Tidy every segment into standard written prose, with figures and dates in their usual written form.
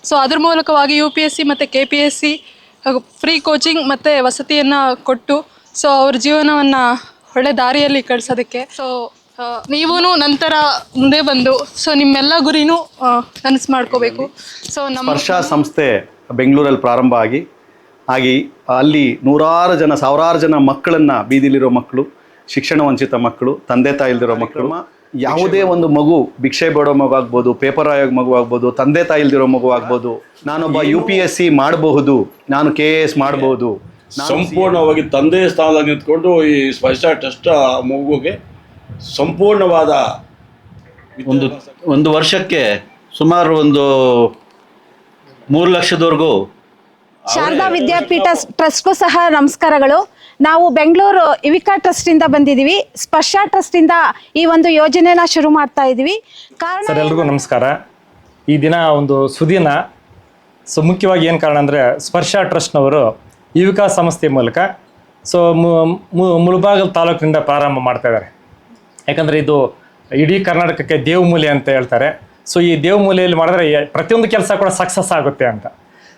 So ಅದ್ರ ಮೂಲಕವಾಗಿ UPSC ಮತ್ತು KPSC ಫ್ರೀ ಕೋಚಿಂಗ್ ಮತ್ತು ವಸತಿಯನ್ನು ಕೊಟ್ಟು ಸೊ ಅವ್ರ ಜೀವನವನ್ನು ಒಳ್ಳೆ ದಾರಿಯಲ್ಲಿ ಕಳಿಸೋದಕ್ಕೆ. ಸೊ ನೀವೂ ನಂತರ ಮುಂದೆ ಬಂದು ಸೊ ನಿಮ್ಮೆಲ್ಲ ಗುರಿನೂ ಕನಸು ಮಾಡ್ಕೋಬೇಕು. ಸೊ ನಮ್ಮ ಸ್ಪರ್ಶ ಸಂಸ್ಥೆ ಬೆಂಗಳೂರಲ್ಲಿ ಪ್ರಾರಂಭ ಆಗಿ ಅಲ್ಲಿ ಸಾವಿರಾರು ಜನ ಮಕ್ಕಳನ್ನು, ಬೀದಿಲಿರೋ ಮಕ್ಕಳು, ಶಿಕ್ಷಣ ವಂಚಿತ ಮಕ್ಕಳು, ತಂದೆ ತಾಯಿ ಇಲ್ದಿರೋ ಮಕ್ಕಳು, ಯಾವುದೇ ಒಂದು ಮಗು ಭಿಕ್ಷೆ ಬೇಡೋ ಮಗು ಆಗ್ಬೋದು, ಪೇಪರ್ ಆಯೋ ಮಗು ಆಗ್ಬೋದು, ತಂದೆ ತಾಯಿ ಇಲ್ದಿರೋ ಮಗು ಆಗ್ಬೋದು, ನಾನೊಬ್ಬ UPSC ಮಾಡಬಹುದು, ನಾನು KAS ಮಾಡಬಹುದು, ಸಂಪೂರ್ಣವಾಗಿ ತಂದೆ ಸ್ಥಾನದಾಗ ನಿಂತ್ಕೊಂಡು ಈ ಸ್ಪರ್ಶ ಟ್ರಸ್ಟ್ ಮಗುವಿಗೆ ಸಂಪೂರ್ಣವಾದ ಒಂದು ವರ್ಷಕ್ಕೆ ಸುಮಾರು ಒಂದು 3 ಲಕ್ಷದವರೆಗೂ. ಶಾರದಾ ವಿದ್ಯಾಪೀಠ ಟ್ರಸ್ಟ್ಗೂ ಸಹ ನಮಸ್ಕಾರಗಳು. ನಾವು ಬೆಂಗಳೂರು ಯುವಿಕಾ ಟ್ರಸ್ಟಿಂದ ಬಂದಿದ್ದೀವಿ. ಸ್ಪರ್ಶ ಟ್ರಸ್ಟಿಂದ ಈ ಒಂದು ಯೋಜನೆನ ಶುರು ಮಾಡ್ತಾ ಇದ್ದೀವಿ. ಸರ್, ಎಲ್ರಿಗೂ ನಮಸ್ಕಾರ. ಈ ದಿನ ಒಂದು ಸುದಿನ. ಮುಖ್ಯವಾಗಿ ಏನು ಕಾರಣ ಅಂದರೆ ಸ್ಪರ್ಶ ಟ್ರಸ್ಟ್ನವರು ಯುವಿಕಾ ಸಂಸ್ಥೆ ಮೂಲಕ ಮುಳಬಾಗಿಲು ತಾಲೂಕಿನಿಂದ ಪ್ರಾರಂಭ ಮಾಡ್ತಾ ಇದ್ದಾರೆ. ಯಾಕಂದರೆ ಇದು ಇಡೀ ಕರ್ನಾಟಕಕ್ಕೆ ದೇವಮೂಲೆ ಅಂತ ಹೇಳ್ತಾರೆ. ಸೊ ಈ ದೇವಮೂಲೆಯಲ್ಲಿ ಮಾಡಿದ್ರೆ ಪ್ರತಿಯೊಂದು ಕೆಲಸ ಕೂಡ ಸಕ್ಸಸ್ ಆಗುತ್ತೆ ಅಂತ.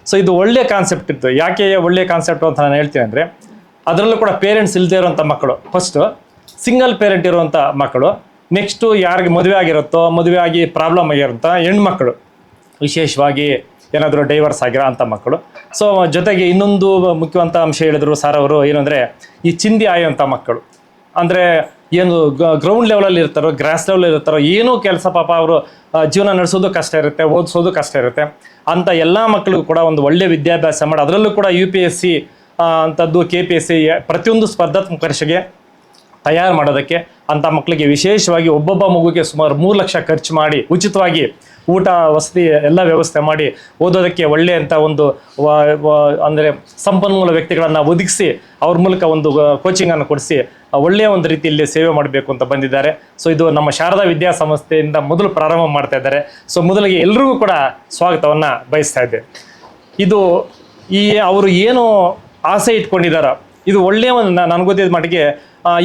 ಸೊ ಇದು ಒಳ್ಳೆಯ ಕಾನ್ಸೆಪ್ಟ್ ಇತ್ತು. ಯಾಕೆ ಒಳ್ಳೆಯ ಕಾನ್ಸೆಪ್ಟು ಅಂತ ನಾನು ಹೇಳ್ತೀನಿ ಅಂದರೆ, ಅದರಲ್ಲೂ ಕೂಡ ಪೇರೆಂಟ್ಸ್ ಇಲ್ಲದೆ ಇರೋಂಥ ಮಕ್ಕಳು, ಫಸ್ಟು ಸಿಂಗಲ್ ಪೇರೆಂಟ್ ಇರುವಂಥ ಮಕ್ಕಳು, ನೆಕ್ಸ್ಟು ಯಾರಿಗೆ ಮದುವೆ ಆಗಿರುತ್ತೋ, ಮದುವೆ ಆಗಿ ಪ್ರಾಬ್ಲಮ್ ಆಗಿರೋಂಥ ಹೆಣ್ಮಕ್ಳು, ವಿಶೇಷವಾಗಿ ಏನಾದರೂ ಡೈವರ್ಸ್ ಆಗಿರೋ ಅಂಥ ಮಕ್ಕಳು. ಸೊ ಜೊತೆಗೆ ಇನ್ನೊಂದು ಮುಖ್ಯವಂತ ಅಂಶ ಹೇಳಿದ್ರು ಸರ್ ಅವರು, ಏನಂದರೆ ಈ ಚಿಂದಿ ಆಯುವಂಥ ಮಕ್ಕಳು, ಅಂದರೆ ಏನು ಗ್ರೌಂಡ್ ಲೆವೆಲಲ್ಲಿ ಇರ್ತಾರೋ, ಗ್ರಾಸ್ ಲೆವೆಲಲ್ಲಿ ಇರ್ತಾರೋ, ಏನೂ ಕೆಲಸ ಪಾಪ ಅವರು ಜೀವನ ನಡೆಸೋದು ಕಷ್ಟ ಇರುತ್ತೆ, ಓದಿಸೋದು ಕಷ್ಟ ಇರುತ್ತೆ. ಅಂಥ ಎಲ್ಲ ಮಕ್ಕಳಿಗೂ ಕೂಡ ಒಂದು ಒಳ್ಳೆಯ ವಿದ್ಯಾಭ್ಯಾಸ ಮಾಡಿ, ಅದರಲ್ಲೂ ಕೂಡ UPSC ಅಂಥದ್ದು, KPSC ಪ್ರತಿಯೊಂದು ಸ್ಪರ್ಧಾತ್ಮಕ ಪರೀಕ್ಷೆಗೆ ತಯಾರು ಮಾಡೋದಕ್ಕೆ ಅಂಥ ಮಕ್ಕಳಿಗೆ ವಿಶೇಷವಾಗಿ ಒಬ್ಬೊಬ್ಬ ಮಗುಗೆ ಸುಮಾರು 3 ಲಕ್ಷ ಖರ್ಚು ಮಾಡಿ ಉಚಿತವಾಗಿ ಊಟ ವಸತಿ ಎಲ್ಲ ವ್ಯವಸ್ಥೆ ಮಾಡಿ ಓದೋದಕ್ಕೆ ಒಳ್ಳೆಯಂಥ ಒಂದು ಅಂದರೆ ಸಂಪನ್ಮೂಲ ವ್ಯಕ್ತಿಗಳನ್ನು ಒದಗಿಸಿ ಅವ್ರ ಮೂಲಕ ಒಂದು ಕೋಚಿಂಗನ್ನು ಕೊಡಿಸಿ ಒಳ್ಳೆಯ ಒಂದು ರೀತಿಯಲ್ಲಿ ಸೇವೆ ಮಾಡಬೇಕು ಅಂತ ಬಂದಿದ್ದಾರೆ. ಸೊ ಇದು ನಮ್ಮ ಶಾರದಾ ವಿದ್ಯಾಸಂಸ್ಥೆಯಿಂದ ಮೊದಲು ಪ್ರಾರಂಭ ಮಾಡ್ತಾ ಇದ್ದಾರೆ. ಸೊ ಮೊದಲಿಗೆ ಎಲ್ರಿಗೂ ಕೂಡ ಸ್ವಾಗತವನ್ನು ಬಯಸ್ತಾ ಇದ್ದೇವೆ. ಇದು ಅವರು ಏನು ಆಸೆ ಇಟ್ಕೊಂಡಿದ್ದಾರೋ ಇದು ಒಳ್ಳೆಯ ಒಂದು, ನನಗೆ ಗೊತ್ತಿದ್ದ ಮಟ್ಟಿಗೆ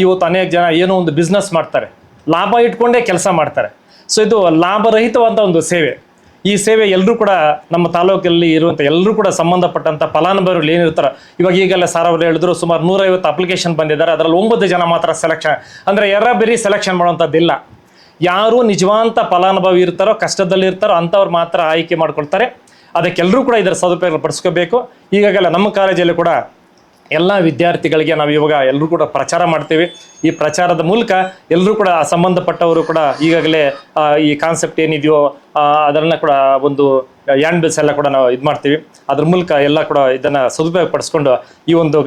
ಇವತ್ತು ಅನೇಕ ಜನ ಏನೋ ಒಂದು ಬಿಸ್ನೆಸ್ ಮಾಡ್ತಾರೆ, ಲಾಭ ಇಟ್ಕೊಂಡೇ ಕೆಲಸ ಮಾಡ್ತಾರೆ. ಸೊ ಇದು ಲಾಭರಹಿತವಾದ ಒಂದು ಸೇವೆ. ಈ ಸೇವೆ ಎಲ್ಲರೂ ಕೂಡ ನಮ್ಮ ತಾಲೂಕಲ್ಲಿ ಇರುವಂಥ ಎಲ್ಲರೂ ಕೂಡ ಸಂಬಂಧಪಟ್ಟಂಥ ಫಲಾನುಭವಿಗಳು ಏನಿರ್ತಾರೆ, ಈಗೆಲ್ಲ ಸಾರ್ ಅವರು ಹೇಳಿದ್ರು ಸುಮಾರು 150 ಅಪ್ಲಿಕೇಶನ್ ಬಂದಿದ್ದಾರೆ. ಅದರಲ್ಲಿ 9 ಜನ ಮಾತ್ರ ಸೆಲೆಕ್ಷನ್, ಅಂದರೆ ಬರೀ ಸೆಲೆಕ್ಷನ್ ಮಾಡುವಂಥದ್ದಿಲ್ಲ. ಯಾರು ನಿಜವಾಂತ ಫಲಾನುಭವಿ ಇರ್ತಾರೋ, ಕಷ್ಟದಲ್ಲಿ ಇರ್ತಾರೋ ಅಂಥವ್ರು ಮಾತ್ರ ಆಯ್ಕೆ ಮಾಡ್ಕೊಳ್ತಾರೆ. ಅದಕ್ಕೆಲ್ಲರೂ ಕೂಡ ಇದರ ಸದುಪಯೋಗ ಪಡಿಸ್ಕೋಬೇಕು. ಈಗಾಗಲೇ ನಮ್ಮ ಕಾಲೇಜಲ್ಲಿ ಕೂಡ ಎಲ್ಲ ವಿದ್ಯಾರ್ಥಿಗಳಿಗೆ ನಾವು ಇವಾಗ ಎಲ್ಲರೂ ಕೂಡ ಪ್ರಚಾರ ಮಾಡ್ತೀವಿ. ಈ ಪ್ರಚಾರದ ಮೂಲಕ ಎಲ್ಲರೂ ಕೂಡ ಸಂಬಂಧಪಟ್ಟವರು ಕೂಡ ಈಗಾಗಲೇ ಈ ಕಾನ್ಸೆಪ್ಟ್ ಏನಿದೆಯೋ ಅದನ್ನು ಕೂಡ ಒಂದು ಹ್ಯಾಂಡ್ ಬಿಲ್ಸ್ ಎಲ್ಲ ಕೂಡ ನಾವು ಇದು ಮಾಡ್ತೀವಿ. ಅದ್ರ ಮೂಲಕ ಎಲ್ಲ ಕೂಡ ಇದನ್ನು ಸದುಪಯೋಗ ಪಡಿಸ್ಕೊಂಡು ಈ ಒಂದು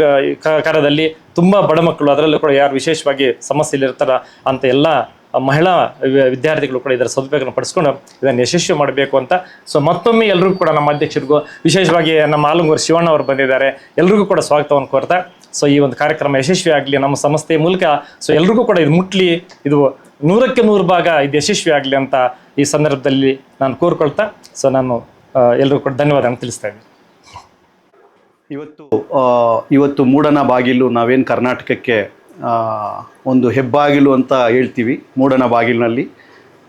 ಕಾರ್ಯದಲ್ಲಿ ತುಂಬ ಬಡ ಮಕ್ಕಳು, ಅದರಲ್ಲೂ ಕೂಡ ಯಾರು ವಿಶೇಷವಾಗಿ ಸಮಸ್ಯೆಯಲ್ಲಿರ್ತಾರ ಅಂಥ ಎಲ್ಲ ಮಹಿಳಾ ವಿದ್ಯಾರ್ಥಿಗಳು ಕೂಡ ಇದರ ಸದುಪಯೋಗವನ್ನು ಪಡಿಸ್ಕೊಂಡು ಇದನ್ನು ಯಶಸ್ವಿ ಮಾಡಬೇಕು ಅಂತ. ಸೊ ಮತ್ತೊಮ್ಮೆ ಎಲ್ರಿಗೂ ಕೂಡ ನಮ್ಮ ಅಧ್ಯಕ್ಷರಿಗೂ, ವಿಶೇಷವಾಗಿ ನಮ್ಮ ಆಲಂಗೂರು ಶಿವಣ್ಣ ಅವರು ಬಂದಿದ್ದಾರೆ, ಎಲ್ರಿಗೂ ಕೂಡ ಸ್ವಾಗತವನ್ನು ಕೋರ್ತಾ. ಸೊ ಈ ಒಂದು ಕಾರ್ಯಕ್ರಮ ಯಶಸ್ವಿ ಆಗಲಿ ನಮ್ಮ ಸಂಸ್ಥೆಯ ಮೂಲಕ. ಸೊ ಎಲ್ರಿಗೂ ಕೂಡ ಇದು ಮುಟ್ಲಿ, ಇದು 100ಕ್ಕೆ 100 ಭಾಗ ಇದು ಯಶಸ್ವಿ ಆಗಲಿ ಅಂತ ಈ ಸಂದರ್ಭದಲ್ಲಿ ನಾನು ಕೋರ್ಕೊಳ್ತಾ ಸೊ ನಾನು ಎಲ್ರಿಗೂ ಕೂಡ ಧನ್ಯವಾದವನ್ನು ತಿಳಿಸ್ತಾ ಇದ್ದೀನಿ. ಇವತ್ತು ಮೂಡನ ಬಾಗಿಲು ನಾವೇನು ಕರ್ನಾಟಕಕ್ಕೆ ಒಂದು ಹೆಬ್ಬಾಗಿಲು ಅಂತ ಹೇಳ್ತೀವಿ. ಮೂಡನ ಬಾಗಿಲಿನಲ್ಲಿ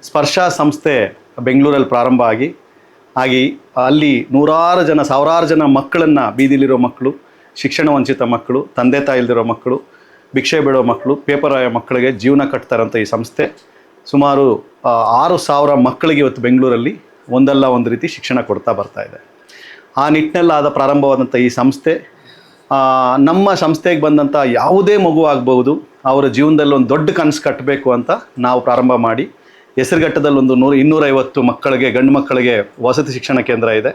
ಸ್ಪರ್ಶ ಸಂಸ್ಥೆ ಬೆಂಗಳೂರಲ್ಲಿ ಪ್ರಾರಂಭ ಆಗಿ ಅಲ್ಲಿ ಸಾವಿರಾರು ಜನ ಮಕ್ಕಳನ್ನು, ಬೀದಿಲಿರೋ ಮಕ್ಕಳು, ಶಿಕ್ಷಣ ವಂಚಿತ ಮಕ್ಕಳು, ತಂದೆ ತಾಯಿ ಇಲ್ದಿರೋ ಮಕ್ಕಳು, ಭಿಕ್ಷೆ ಬೇಡೋ ಮಕ್ಕಳು, ಪೇಪರ್ ಆಯೋ ಮಕ್ಕಳಿಗೆ ಜೀವನ ಕಟ್ತಾರಂಥ ಈ ಸಂಸ್ಥೆ ಸುಮಾರು 6,000 ಮಕ್ಕಳಿಗೆ ಇವತ್ತು ಬೆಂಗಳೂರಲ್ಲಿ ಒಂದಲ್ಲ ಒಂದು ರೀತಿ ಶಿಕ್ಷಣ ಕೊಡ್ತಾ ಬರ್ತಾ ಇದೆ. ಆ ನಿಟ್ಟಿನಲ್ಲಾದ ಪ್ರಾರಂಭವಾದಂಥ ಈ ಸಂಸ್ಥೆ ನಮ್ಮ ಸಂಸ್ಥೆಗೆ ಬಂದಂಥ ಯಾವುದೇ ಮಗು ಆಗ್ಬೋದು, ಅವರ ಜೀವನದಲ್ಲಿ ಒಂದು ದೊಡ್ಡ ಕನಸು ಕಟ್ಟಬೇಕು ಅಂತ ನಾವು ಪ್ರಾರಂಭ ಮಾಡಿ ಹೆಸರುಘಟ್ಟದಲ್ಲಿ ಒಂದು 250 ಮಕ್ಕಳಿಗೆ, ಗಂಡು ಮಕ್ಕಳಿಗೆ ವಸತಿ ಶಿಕ್ಷಣ ಕೇಂದ್ರ ಇದೆ.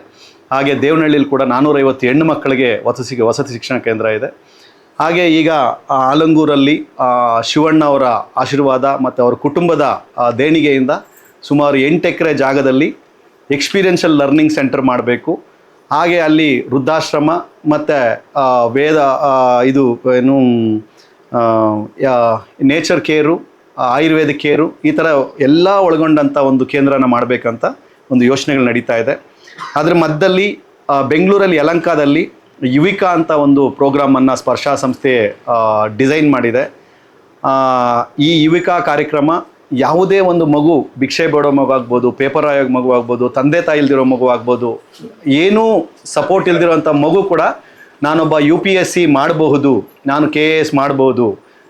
ಹಾಗೆ ದೇವನಹಳ್ಳಿಯಲ್ಲಿ ಕೂಡ 450 ಹೆಣ್ಣು ಮಕ್ಕಳಿಗೆ ವಸತಿ ಶಿಕ್ಷಣ ಕೇಂದ್ರ ಇದೆ. ಹಾಗೆ ಈಗ ಆಲಂಗೂರಲ್ಲಿ ಶಿವಣ್ಣ ಅವರ ಆಶೀರ್ವಾದ ಮತ್ತು ಅವರ ಕುಟುಂಬದ ದೇಣಿಗೆಯಿಂದ ಸುಮಾರು 8 ಎಕರೆ ಜಾಗದಲ್ಲಿ ಎಕ್ಸ್ಪೀರಿಯನ್ಷಿಯಲ್ ಲರ್ನಿಂಗ್ ಸೆಂಟರ್ ಮಾಡಬೇಕು. ಹಾಗೆ ಅಲ್ಲಿ ವೃದ್ಧಾಶ್ರಮ ಮತ್ತು ನೇಚರ್ ಕೇರು, ಆಯುರ್ವೇದಿಕ್ ಕೇರು, ಈ ಥರ ಎಲ್ಲ ಒಳಗೊಂಡಂಥ ಒಂದು ಕೇಂದ್ರನ ಮಾಡಬೇಕಂತ ಒಂದು ಯೋಚನೆಗಳು ನಡೀತಾ ಇದೆ. ಅದರ ಮಧ್ಯದಲ್ಲಿ ಬೆಂಗಳೂರಲ್ಲಿ ಯಲಹಂಕದಲ್ಲಿ ಯುವಿಕಾ ಅಂತ ಒಂದು ಪ್ರೋಗ್ರಾಮನ್ನು ಸ್ಪರ್ಶ ಸಂಸ್ಥೆ ಡಿಸೈನ್ ಮಾಡಿದೆ. ಈ ಯುವಿಕಾ ಕಾರ್ಯಕ್ರಮ ಯಾವುದೇ ಒಂದು ಮಗು ಭಿಕ್ಷೆ ಬೇಡೋ ಮಗು ಆಗ್ಬೋದು, ಪೇಪರ್ ಆಯೋ ಮಗು ಆಗ್ಬೋದು, ತಂದೆ ತಾಯಿ ಇಲ್ದಿರೋ ಮಗು ಆಗ್ಬೋದು, ಏನೂ ಸಪೋರ್ಟ್ ಇಲ್ದಿರೋಂಥ ಮಗು ಕೂಡ ನಾನೊಬ್ಬ UPSC ಮಾಡಬಹುದು, ನಾನು KAS ಮಾಡ್ಬೋದು,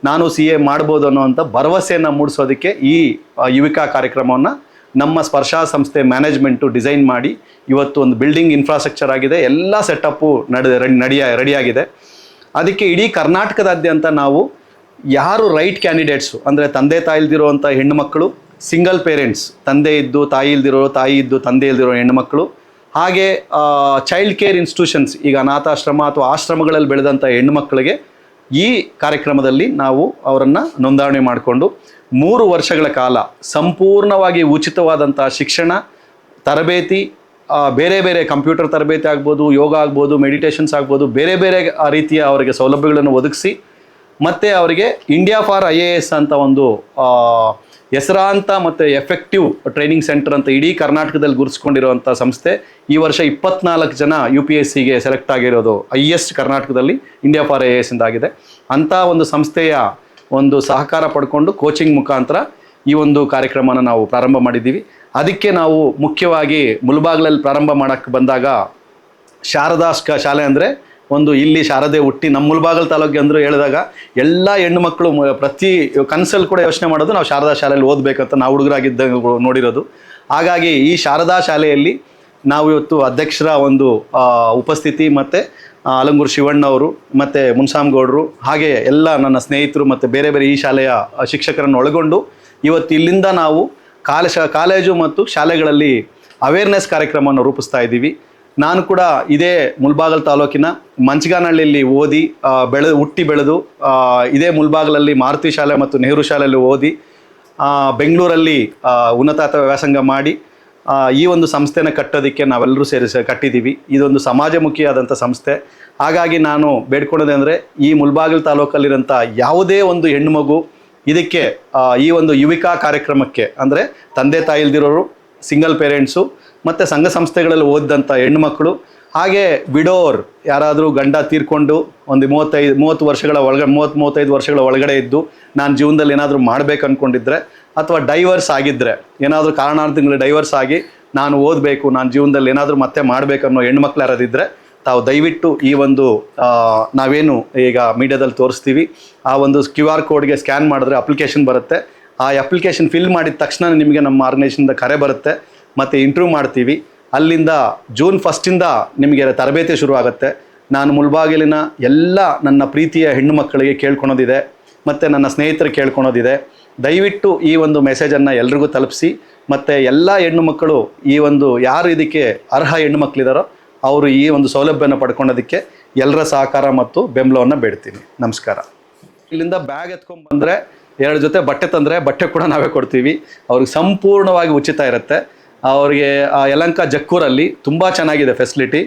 ನಾನು CA ಮಾಡ್ಬೋದು ಅನ್ನೋವಂಥ ಭರವಸೆಯನ್ನು ಮೂಡಿಸೋದಕ್ಕೆ ಈ ಯುವಿಕಾ ಕಾರ್ಯಕ್ರಮವನ್ನು ನಮ್ಮ ಸ್ಪರ್ಶ ಸಂಸ್ಥೆ ಮ್ಯಾನೇಜ್ಮೆಂಟು ಡಿಸೈನ್ ಮಾಡಿ ಇವತ್ತು ಒಂದು ಬಿಲ್ಡಿಂಗ್ ಇನ್ಫ್ರಾಸ್ಟ್ರಕ್ಚರ್ ಆಗಿದೆ, ಎಲ್ಲ ಸೆಟಪ್ಪು ರೆಡಿಯಾಗಿದೆ. ಅದಕ್ಕೆ ಇಡೀ ಕರ್ನಾಟಕದಾದ್ಯಂತ ನಾವು ಯಾರು ರೈಟ್ ಕ್ಯಾಂಡಿಡೇಟ್ಸು ಅಂದರೆ ತಂದೆ ತಾಯಿ ಇಲ್ದಿರೋವಂಥ ಹೆಣ್ಣುಮಕ್ಕಳು, ಸಿಂಗಲ್ ಪೇರೆಂಟ್ಸ್, ತಂದೆ ಇದ್ದು ತಾಯಿ ಇಲ್ದಿರೋ, ತಾಯಿ ಇದ್ದು ತಂದೆ ಇಲ್ದಿರೋ ಹೆಣ್ಣುಮಕ್ಕಳು, ಹಾಗೆ ಚೈಲ್ಡ್ ಕೇರ್ ಇನ್ಸ್ಟಿಟ್ಯೂಷನ್ಸ್, ಈಗ ಅನಾಥಾಶ್ರಮ ಅಥವಾ ಆಶ್ರಮಗಳಲ್ಲಿ ಬೆಳೆದಂಥ ಹೆಣ್ಣುಮಕ್ಕಳಿಗೆ ಈ ಕಾರ್ಯಕ್ರಮದಲ್ಲಿ ನಾವು ಅವರನ್ನು ನೋಂದಣಿ ಮಾಡಿಕೊಂಡು 3 ವರ್ಷಗಳ ಕಾಲ ಸಂಪೂರ್ಣವಾಗಿ ಉಚಿತವಾದಂಥ ಶಿಕ್ಷಣ, ತರಬೇತಿ, ಬೇರೆ ಬೇರೆ ಕಂಪ್ಯೂಟರ್ ತರಬೇತಿ ಆಗ್ಬೋದು, ಯೋಗ ಆಗ್ಬೋದು, ಮೆಡಿಟೇಷನ್ಸ್ ಆಗ್ಬೋದು, ಬೇರೆ ಬೇರೆ ರೀತಿಯ ಅವರಿಗೆ ಸೌಲಭ್ಯಗಳನ್ನು ಒದಗಿಸಿ ಮತ್ತು ಅವರಿಗೆ ಇಂಡಿಯಾ ಫಾರ್ IAS ಅಂತ ಒಂದು ಹೆಸರಾಂತ ಮತ್ತು ಎಫೆಕ್ಟಿವ್ ಟ್ರೈನಿಂಗ್ ಸೆಂಟರ್ ಅಂತ ಇಡೀ ಕರ್ನಾಟಕದಲ್ಲಿ ಗುರುತಿಸ್ಕೊಂಡಿರುವಂಥ ಸಂಸ್ಥೆ. ಈ ವರ್ಷ 24 ಜನ UPSCಗೆ ಸೆಲೆಕ್ಟ್ ಆಗಿರೋದು ಹೈಯೆಸ್ಟ್ ಕರ್ನಾಟಕದಲ್ಲಿ ಇಂಡಿಯಾ ಫಾರ್ IAS ಇಂದಾಗಿದೆ. ಅಂಥ ಒಂದು ಸಂಸ್ಥೆಯ ಒಂದು ಸಹಕಾರ ಪಡ್ಕೊಂಡು ಕೋಚಿಂಗ್ ಮುಖಾಂತರ ಈ ಒಂದು ಕಾರ್ಯಕ್ರಮನ ನಾವು ಪ್ರಾರಂಭ ಮಾಡಿದ್ದೀವಿ. ಅದಕ್ಕೆ ನಾವು ಮುಖ್ಯವಾಗಿ ಮುಳಬಾಗಿಲಲ್ಲಿ ಪ್ರಾರಂಭ ಮಾಡೋಕ್ಕೆ ಬಂದಾಗ ಶಾರದಾ ಶಾಲೆ ಅಂದರೆ ಒಂದು ಇಲ್ಲಿ ಶಾರದೆ ಹುಟ್ಟಿ ನಮ್ಮ ಮುಳಬಾಗಿಲು ತಾಲೂಕಿಗೆ ಅಂದರು ಹೇಳಿದಾಗ ಎಲ್ಲ ಹೆಣ್ಣು ಮಕ್ಕಳು ಪ್ರತಿ ಕನಸಲ್ಲಿ ಕೂಡ ಯೋಚನೆ ಮಾಡೋದು ನಾವು ಶಾರದಾ ಶಾಲೆಯಲ್ಲಿ ಓದಬೇಕಂತ ನಾವು ಹುಡುಗರಾಗಿದ್ದಾಗ ನೋಡಿರೋದು. ಹಾಗಾಗಿ ಈ ಶಾರದಾ ಶಾಲೆಯಲ್ಲಿ ನಾವು ಇವತ್ತು ಅಧ್ಯಕ್ಷರ ಒಂದು ಉಪಸ್ಥಿತಿ ಮತ್ತು ಅಲಂಗೂರು ಶಿವಣ್ಣವರು ಮತ್ತು ಮುನ್ಸಾಮ್ಗೌಡರು ಹಾಗೆ ಎಲ್ಲ ನನ್ನ ಸ್ನೇಹಿತರು ಮತ್ತು ಬೇರೆ ಬೇರೆ ಈ ಶಾಲೆಯ ಶಿಕ್ಷಕರನ್ನು ಒಳಗೊಂಡು ಇವತ್ತು ಇಲ್ಲಿಂದ ನಾವು ಕಾಲೇಜು ಮತ್ತು ಶಾಲೆಗಳಲ್ಲಿ ಅವೇರ್ನೆಸ್ ಕಾರ್ಯಕ್ರಮವನ್ನು ರೂಪಿಸ್ತಾ ಇದ್ದೀವಿ. ನಾನು ಕೂಡ ಇದೇ ಮುಳಬಾಗಿಲು ತಾಲೂಕಿನ ಮಂಚಗಾನಹಳ್ಳಿಯಲ್ಲಿ ಓದಿ ಹುಟ್ಟಿ ಬೆಳೆದು ಇದೇ ಮುಳಬಾಗಿಲಲ್ಲಿ ಮಾರುತಿ ಶಾಲೆ ಮತ್ತು ನೆಹರು ಶಾಲೆಯಲ್ಲಿ ಓದಿ ಬೆಂಗಳೂರಲ್ಲಿ ಉನ್ನತ ವ್ಯಾಸಂಗ ಮಾಡಿ ಈ ಒಂದು ಸಂಸ್ಥೆನ ಕಟ್ಟೋದಕ್ಕೆ ನಾವೆಲ್ಲರೂ ಕಟ್ಟಿದ್ದೀವಿ. ಇದೊಂದು ಸಮಾಜಮುಖಿಯಾದಂಥ ಸಂಸ್ಥೆ. ಹಾಗಾಗಿ ನಾನು ಬೇಡ್ಕೊಳ್ಳೋದೆ ಅಂದರೆ ಈ ಮುಳಬಾಗಿಲು ತಾಲೂಕಲ್ಲಿರೋಂಥ ಯಾವುದೇ ಒಂದು ಹೆಣ್ಣುಮಗು ಇದಕ್ಕೆ ಈ ಒಂದು ಯುವಿಕಾ ಕಾರ್ಯಕ್ರಮಕ್ಕೆ ಅಂದರೆ ತಂದೆ ತಾಯಿ ಇಲ್ದಿರೋರು, ಸಿಂಗಲ್ ಪೇರೆಂಟ್ಸು ಮತ್ತು ಸಂಘ ಸಂಸ್ಥೆಗಳಲ್ಲಿ ಓದಿದಂಥ ಹೆಣ್ಣುಮಕ್ಕಳು, ಹಾಗೆ ವಿಡೋರ್ ಯಾರಾದರೂ ಗಂಡ ತೀರ್ಕೊಂಡು ಒಂದು 30 ವರ್ಷಗಳ ಒಳಗಡೆ 30-35 ವರ್ಷಗಳ ಒಳಗಡೆ ಇದ್ದು ನಾನು ಜೀವನದಲ್ಲಿ ಏನಾದರೂ ಮಾಡಬೇಕು ಅಂದ್ಕೊಂಡಿದ್ರೆ ಅಥವಾ ಡೈವರ್ಸ್ ಆಗಿದ್ದರೆ, ಏನಾದರೂ ಕಾರಣಾಂತರಗಳು ಡೈವರ್ಸ್ ಆಗಿ ನಾನು ಓದಬೇಕು, ನಾನು ಜೀವನದಲ್ಲಿ ಏನಾದರೂ ಮತ್ತೆ ಮಾಡಬೇಕನ್ನೋ ಹೆಣ್ಮಕ್ಳು ಯಾರಾದಿದ್ದರೆ ತಾವು ದಯವಿಟ್ಟು ಈ ಒಂದು ನಾವೇನು ಈಗ ಮೀಡಿಯಾದಲ್ಲಿ ತೋರಿಸ್ತೀವಿ ಆ ಒಂದು QR ಕೋಡ್ಗೆ ಸ್ಕ್ಯಾನ್ ಮಾಡಿದ್ರೆ ಅಪ್ಲಿಕೇಶನ್ ಬರುತ್ತೆ. ಆ ಅಪ್ಲಿಕೇಶನ್ ಫಿಲ್ ಮಾಡಿದ ತಕ್ಷಣ ನಿಮಗೆ ನಮ್ಮ ಆರ್ಗನೈಸೇಷನ್ದ ಕರೆ ಬರುತ್ತೆ ಮತ್ತು ಇಂಟರ್ವ್ಯೂ ಮಾಡ್ತೀವಿ. ಅಲ್ಲಿಂದ ಜೂನ್ 1 ನಿಮಗೆ ತರಬೇತಿ ಶುರುವಾಗುತ್ತೆ. ನಾನು ಮುಳಬಾಗಿಲಿನ ಎಲ್ಲ ನನ್ನ ಪ್ರೀತಿಯ ಹೆಣ್ಣು ಮಕ್ಕಳಿಗೆ ಕೇಳ್ಕೊಳೋದಿದೆ ಮತ್ತು ನನ್ನ ಸ್ನೇಹಿತರು ಕೇಳ್ಕೊಳೋದಿದೆ, ದಯವಿಟ್ಟು ಈ ಒಂದು ಮೆಸೇಜನ್ನು ಎಲ್ರಿಗೂ ತಲುಪಿಸಿ. ಮತ್ತು ಎಲ್ಲ ಹೆಣ್ಣು ಮಕ್ಕಳು ಈ ಒಂದು ಯಾರು ಇದಕ್ಕೆ ಅರ್ಹ ಹೆಣ್ಣು ಮಕ್ಕಳಿದಾರೋ ಅವರು ಈ ಒಂದು ಸೌಲಭ್ಯನ ಪಡ್ಕೊಳೋದಕ್ಕೆ ಎಲ್ಲರ ಸಹಕಾರ ಮತ್ತು ಬೆಂಬಲವನ್ನು ಬೇಡ್ತೀನಿ. ನಮಸ್ಕಾರ. ಇಲ್ಲಿಂದ ಬ್ಯಾಗ್ ಎತ್ಕೊಂಡು ಬಂದರೆ 2 ಜೊತೆ ಬಟ್ಟೆ ತಂದರೆ ಬಟ್ಟೆ ಕೂಡ ನಾವೇ ಕೊಡ್ತೀವಿ. ಅವ್ರಿಗೆ ಸಂಪೂರ್ಣವಾಗಿ ಉಚಿತ ಇರುತ್ತೆ. ಅವರಿಗೆ ಯಲಹಂಕ ಜಕ್ಕೂರಲ್ಲಿ ತುಂಬ ಚೆನ್ನಾಗಿದೆ ಫೆಸಿಲಿಟಿ.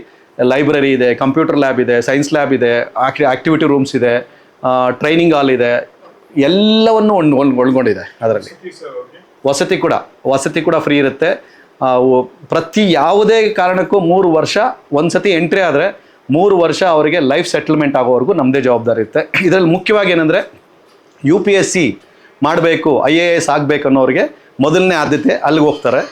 ಲೈಬ್ರರಿ ಇದೆ, ಕಂಪ್ಯೂಟರ್ ಲ್ಯಾಬ್ ಇದೆ, ಸೈನ್ಸ್ ಲ್ಯಾಬ್ ಇದೆ, ಆಕ್ಟಿವಿಟಿ ರೂಮ್ಸ್ ಇದೆ, ಟ್ರೈನಿಂಗ್ ಹಾಲ್ ಇದೆ, ಎಲ್ಲವನ್ನು ಒಳಗೊಂಡಿದೆ. ಅದರಲ್ಲಿ ವಸತಿ ಕೂಡ ಫ್ರೀ ಇರುತ್ತೆ. ಪ್ರತಿ ಯಾವುದೇ ಕಾರಣಕ್ಕೂ 3 ವರ್ಷ ಒಂದು ಸತಿ ಎಂಟ್ರಿ ಆದರೆ 3 ವರ್ಷ ಅವರಿಗೆ ಲೈಫ್ ಸೆಟಲ್ಮೆಂಟ್ ಆಗೋವರೆಗೂ ನಮ್ಮದೇ ಜವಾಬ್ದಾರಿ ಇರುತ್ತೆ. ಇದರಲ್ಲಿ ಮುಖ್ಯವಾಗಿ ಏನಂದರೆ UPSC ಮಾಡಬೇಕು, IAS ಆಗಬೇಕು ಅನ್ನೋರಿಗೆ ಮೊದಲನೇ ಆದ್ಯತೆ ಅಲ್ಲಿಗೆ ಹೋಗ್ತಾರೆ.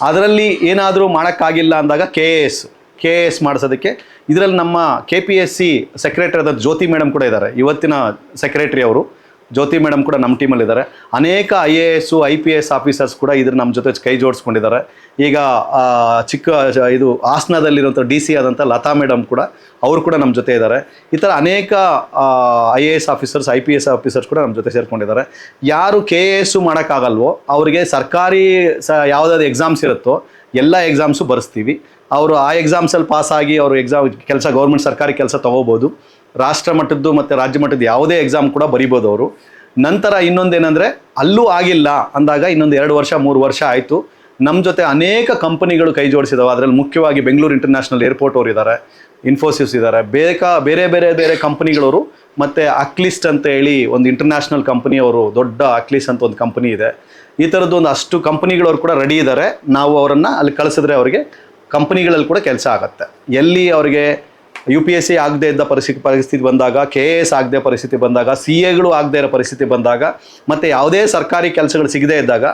ಅದರಲ್ಲಿ ಏನಾದರೂ ಮಾಡೋಕ್ಕಾಗಿಲ್ಲ ಅಂದಾಗ KAS ಮಾಡಿಸೋದಕ್ಕೆ ಇದರಲ್ಲಿ ನಮ್ಮ KPSC ಸೆಕ್ರೆಟರಿ ಆದ ಜ್ಯೋತಿ ಮೇಡಮ್ ಕೂಡ ಇದ್ದಾರೆ. ಇವತ್ತಿನ ಸೆಕ್ರೆಟರಿ ಅವರು ಜ್ಯೋತಿ ಮೇಡಮ್ ಕೂಡ ನಮ್ಮ ಟೀಮಲ್ಲಿದ್ದಾರೆ. ಅನೇಕ IAS IPS ಆಫೀಸರ್ಸ್ ಕೂಡ ಇದ್ರ ನಮ್ಮ ಜೊತೆ ಕೈ ಜೋಡಿಸ್ಕೊಂಡಿದ್ದಾರೆ. ಈಗ ಇದು ಹಾಸನದಲ್ಲಿರುವಂಥ DC ಆದಂಥ ಲತಾ ಮೇಡಮ್ ಕೂಡ ಅವರು ಕೂಡ ನಮ್ಮ ಜೊತೆ ಇದ್ದಾರೆ. ಈ ಥರ ಅನೇಕ IAS ಆಫೀಸರ್ಸ್ IPS ಆಫೀಸರ್ಸ್ ಕೂಡ ನಮ್ಮ ಜೊತೆ ಸೇರ್ಕೊಂಡಿದ್ದಾರೆ. ಯಾರು KAS ಮಾಡೋಕ್ಕಾಗಲ್ವೋ ಅವರಿಗೆ ಸರ್ಕಾರಿ ಯಾವುದಾದ್ರು ಎಕ್ಸಾಮ್ಸ್ ಇರುತ್ತೋ ಎಲ್ಲ ಎಕ್ಸಾಮ್ಸು ಬರೆಸ್ತೀವಿ. ಅವರು ಆ ಎಕ್ಸಾಮ್ಸಲ್ಲಿ ಪಾಸಾಗಿ ಅವರು ಕೆಲಸ ಗೌರ್ಮೆಂಟ್ ಸರ್ಕಾರಿ ಕೆಲಸ ತೊಗೋಬೋದು. ರಾಷ್ಟ್ರ ಮಟ್ಟದ್ದು ಮತ್ತು ರಾಜ್ಯ ಮಟ್ಟದ್ದು ಯಾವುದೇ ಎಕ್ಸಾಮ್ ಕೂಡ ಬರಿಬೋದು ಅವರು. ನಂತರ ಇನ್ನೊಂದೇನೆಂದರೆ ಅಲ್ಲೂ ಆಗಿಲ್ಲ ಅಂದಾಗ ಇನ್ನೊಂದು 2 ವರ್ಷ 3 ವರ್ಷ ಆಯಿತು, ನಮ್ಮ ಜೊತೆ ಅನೇಕ ಕಂಪನಿಗಳು ಕೈ ಜೋಡಿಸಿದಾವೆ. ಅದರಲ್ಲಿ ಮುಖ್ಯವಾಗಿ ಬೆಂಗಳೂರು ಇಂಟರ್ನ್ಯಾಷನಲ್ ಏರ್ಪೋರ್ಟ್ ಅವರು ಇದ್ದಾರೆ, ಇನ್ಫೋಸಿಸ್ ಇದ್ದಾರೆ, ಬೇರೆ ಕಂಪನಿಗಳವರು, ಮತ್ತು ಅಕ್ಲಿಸ್ಟ್ ಅಂತ ಹೇಳಿ ಒಂದು ಇಂಟರ್ನ್ಯಾಷನಲ್ ಕಂಪನಿಯವರು, ದೊಡ್ಡ ಅಕ್ಲಿಸ್ಟ್ ಅಂತ ಒಂದು ಕಂಪನಿ ಇದೆ. ಈ ಥರದ್ದು ಒಂದು ಅಷ್ಟು ಕಂಪನಿಗಳವರು ಕೂಡ ರೆಡಿ ಇದ್ದಾರೆ. ನಾವು ಅವರನ್ನು ಅಲ್ಲಿ ಕಳಿಸಿದ್ರೆ ಅವರಿಗೆ ಕಂಪನಿಗಳಲ್ಲಿ ಕೂಡ ಕೆಲಸ ಆಗುತ್ತೆ. ಎಲ್ಲಿ ಅವರಿಗೆ UPSC ಆಗದೇ ಇದ್ದ ಪರಿಸ್ಥಿತಿ ಬಂದಾಗ, KAS ಆಗದೆ ಪರಿಸ್ಥಿತಿ ಬಂದಾಗ, CAಗಳು ಆಗದೇ ಇರೋ ಪರಿಸ್ಥಿತಿ ಬಂದಾಗ, ಮತ್ತು ಯಾವುದೇ ಸರ್ಕಾರಿ ಕೆಲಸಗಳು ಸಿಗದೇ ಇದ್ದಾಗ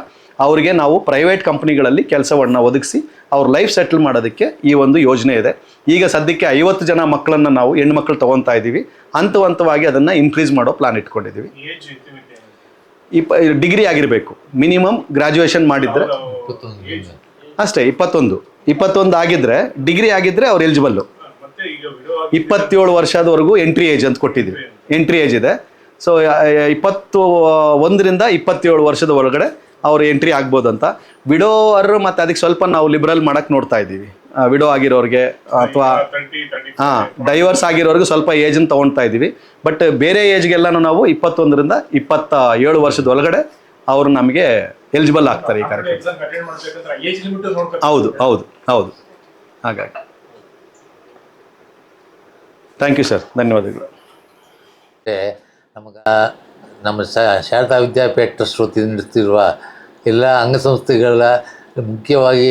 ಅವರಿಗೆ ನಾವು ಪ್ರೈವೇಟ್ ಕಂಪ್ನಿಗಳಲ್ಲಿ ಕೆಲಸವನ್ನು ಒದಗಿಸಿ ಅವ್ರ ಲೈಫ್ ಸೆಟ್ಲ್ ಮಾಡೋದಕ್ಕೆ ಈ ಒಂದು ಯೋಜನೆ ಇದೆ. ಈಗ ಸದ್ಯಕ್ಕೆ 50 ಜನ ಮಕ್ಕಳನ್ನು ನಾವು ಹೆಣ್ಮಕ್ಳು ತೊಗೊತಾ ಇದ್ದೀವಿ. ಹಂತವಾಗಿ ಅದನ್ನು ಇನ್ಕ್ರೀಸ್ ಮಾಡೋ ಪ್ಲಾನ್ ಇಟ್ಕೊಂಡಿದ್ದೀವಿ. ಡಿಗ್ರಿ ಆಗಿರಬೇಕು, ಮಿನಿಮಮ್ ಗ್ರ್ಯಾಜುಯೇಷನ್ ಮಾಡಿದರೆ ಅಷ್ಟೇ. 21 ಆಗಿದ್ದರೆ, ಡಿಗ್ರಿ ಆಗಿದ್ದರೆ ಅವ್ರು ಎಲಿಜಿಬಲ್ಲು. 27 ವರ್ಷದವರೆಗೂ ಎಂಟ್ರಿ ಏಜ್ ಅಂತ ಕೊಟ್ಟಿದ್ದೀವಿ. ಎಂಟ್ರಿ ಏಜ್ ಇದೆ. ಸೊ 21ರಿಂದ 27 ವರ್ಷದ ಒಳಗಡೆ ಅವರು ಎಂಟ್ರಿ ಆಗ್ಬೋದು ಅಂತ. ವಿಡೋವರು ಮತ್ತು ಅದಕ್ಕೆ ಸ್ವಲ್ಪ ನಾವು ಲಿಬ್ರಲ್ ಮಾಡೋಕ್ಕೆ ನೋಡ್ತಾ ಇದ್ದೀವಿ. ವಿಡೋ ಆಗಿರೋರಿಗೆ ಅಥವಾ ಡೈವರ್ಸ್ ಆಗಿರೋರಿಗೆ ಸ್ವಲ್ಪ ಏಜನ್ನು ತೊಗೊಳ್ತಾ ಇದ್ದೀವಿ. ಬಟ್ ಬೇರೆ ಏಜ್ಗೆಲ್ಲನೂ ನಾವು 21ರಿಂದ 27 ವರ್ಷದ ಒಳಗಡೆ ಅವರು ನಮಗೆ ಎಲಿಜಿಬಲ್ ಆಗ್ತಾರೆ ಈ ಕಾರ್ಯಕ್ರಮ. ಹೌದು. ಹಾಗಾಗಿ ಥ್ಯಾಂಕ್ ಯು ಸರ್, ಧನ್ಯವಾದಗಳು. ನಮ್ಮ ಶಾರದಾ ವಿದ್ಯಾಪೀಠ ಟ್ರಸ್ಟ್ ವತಿಯಿಂದ ನಡೆಸ್ತಿರುವ ಎಲ್ಲ ಅಂಗಸಂಸ್ಥೆಗಳ ಮುಖ್ಯವಾಗಿ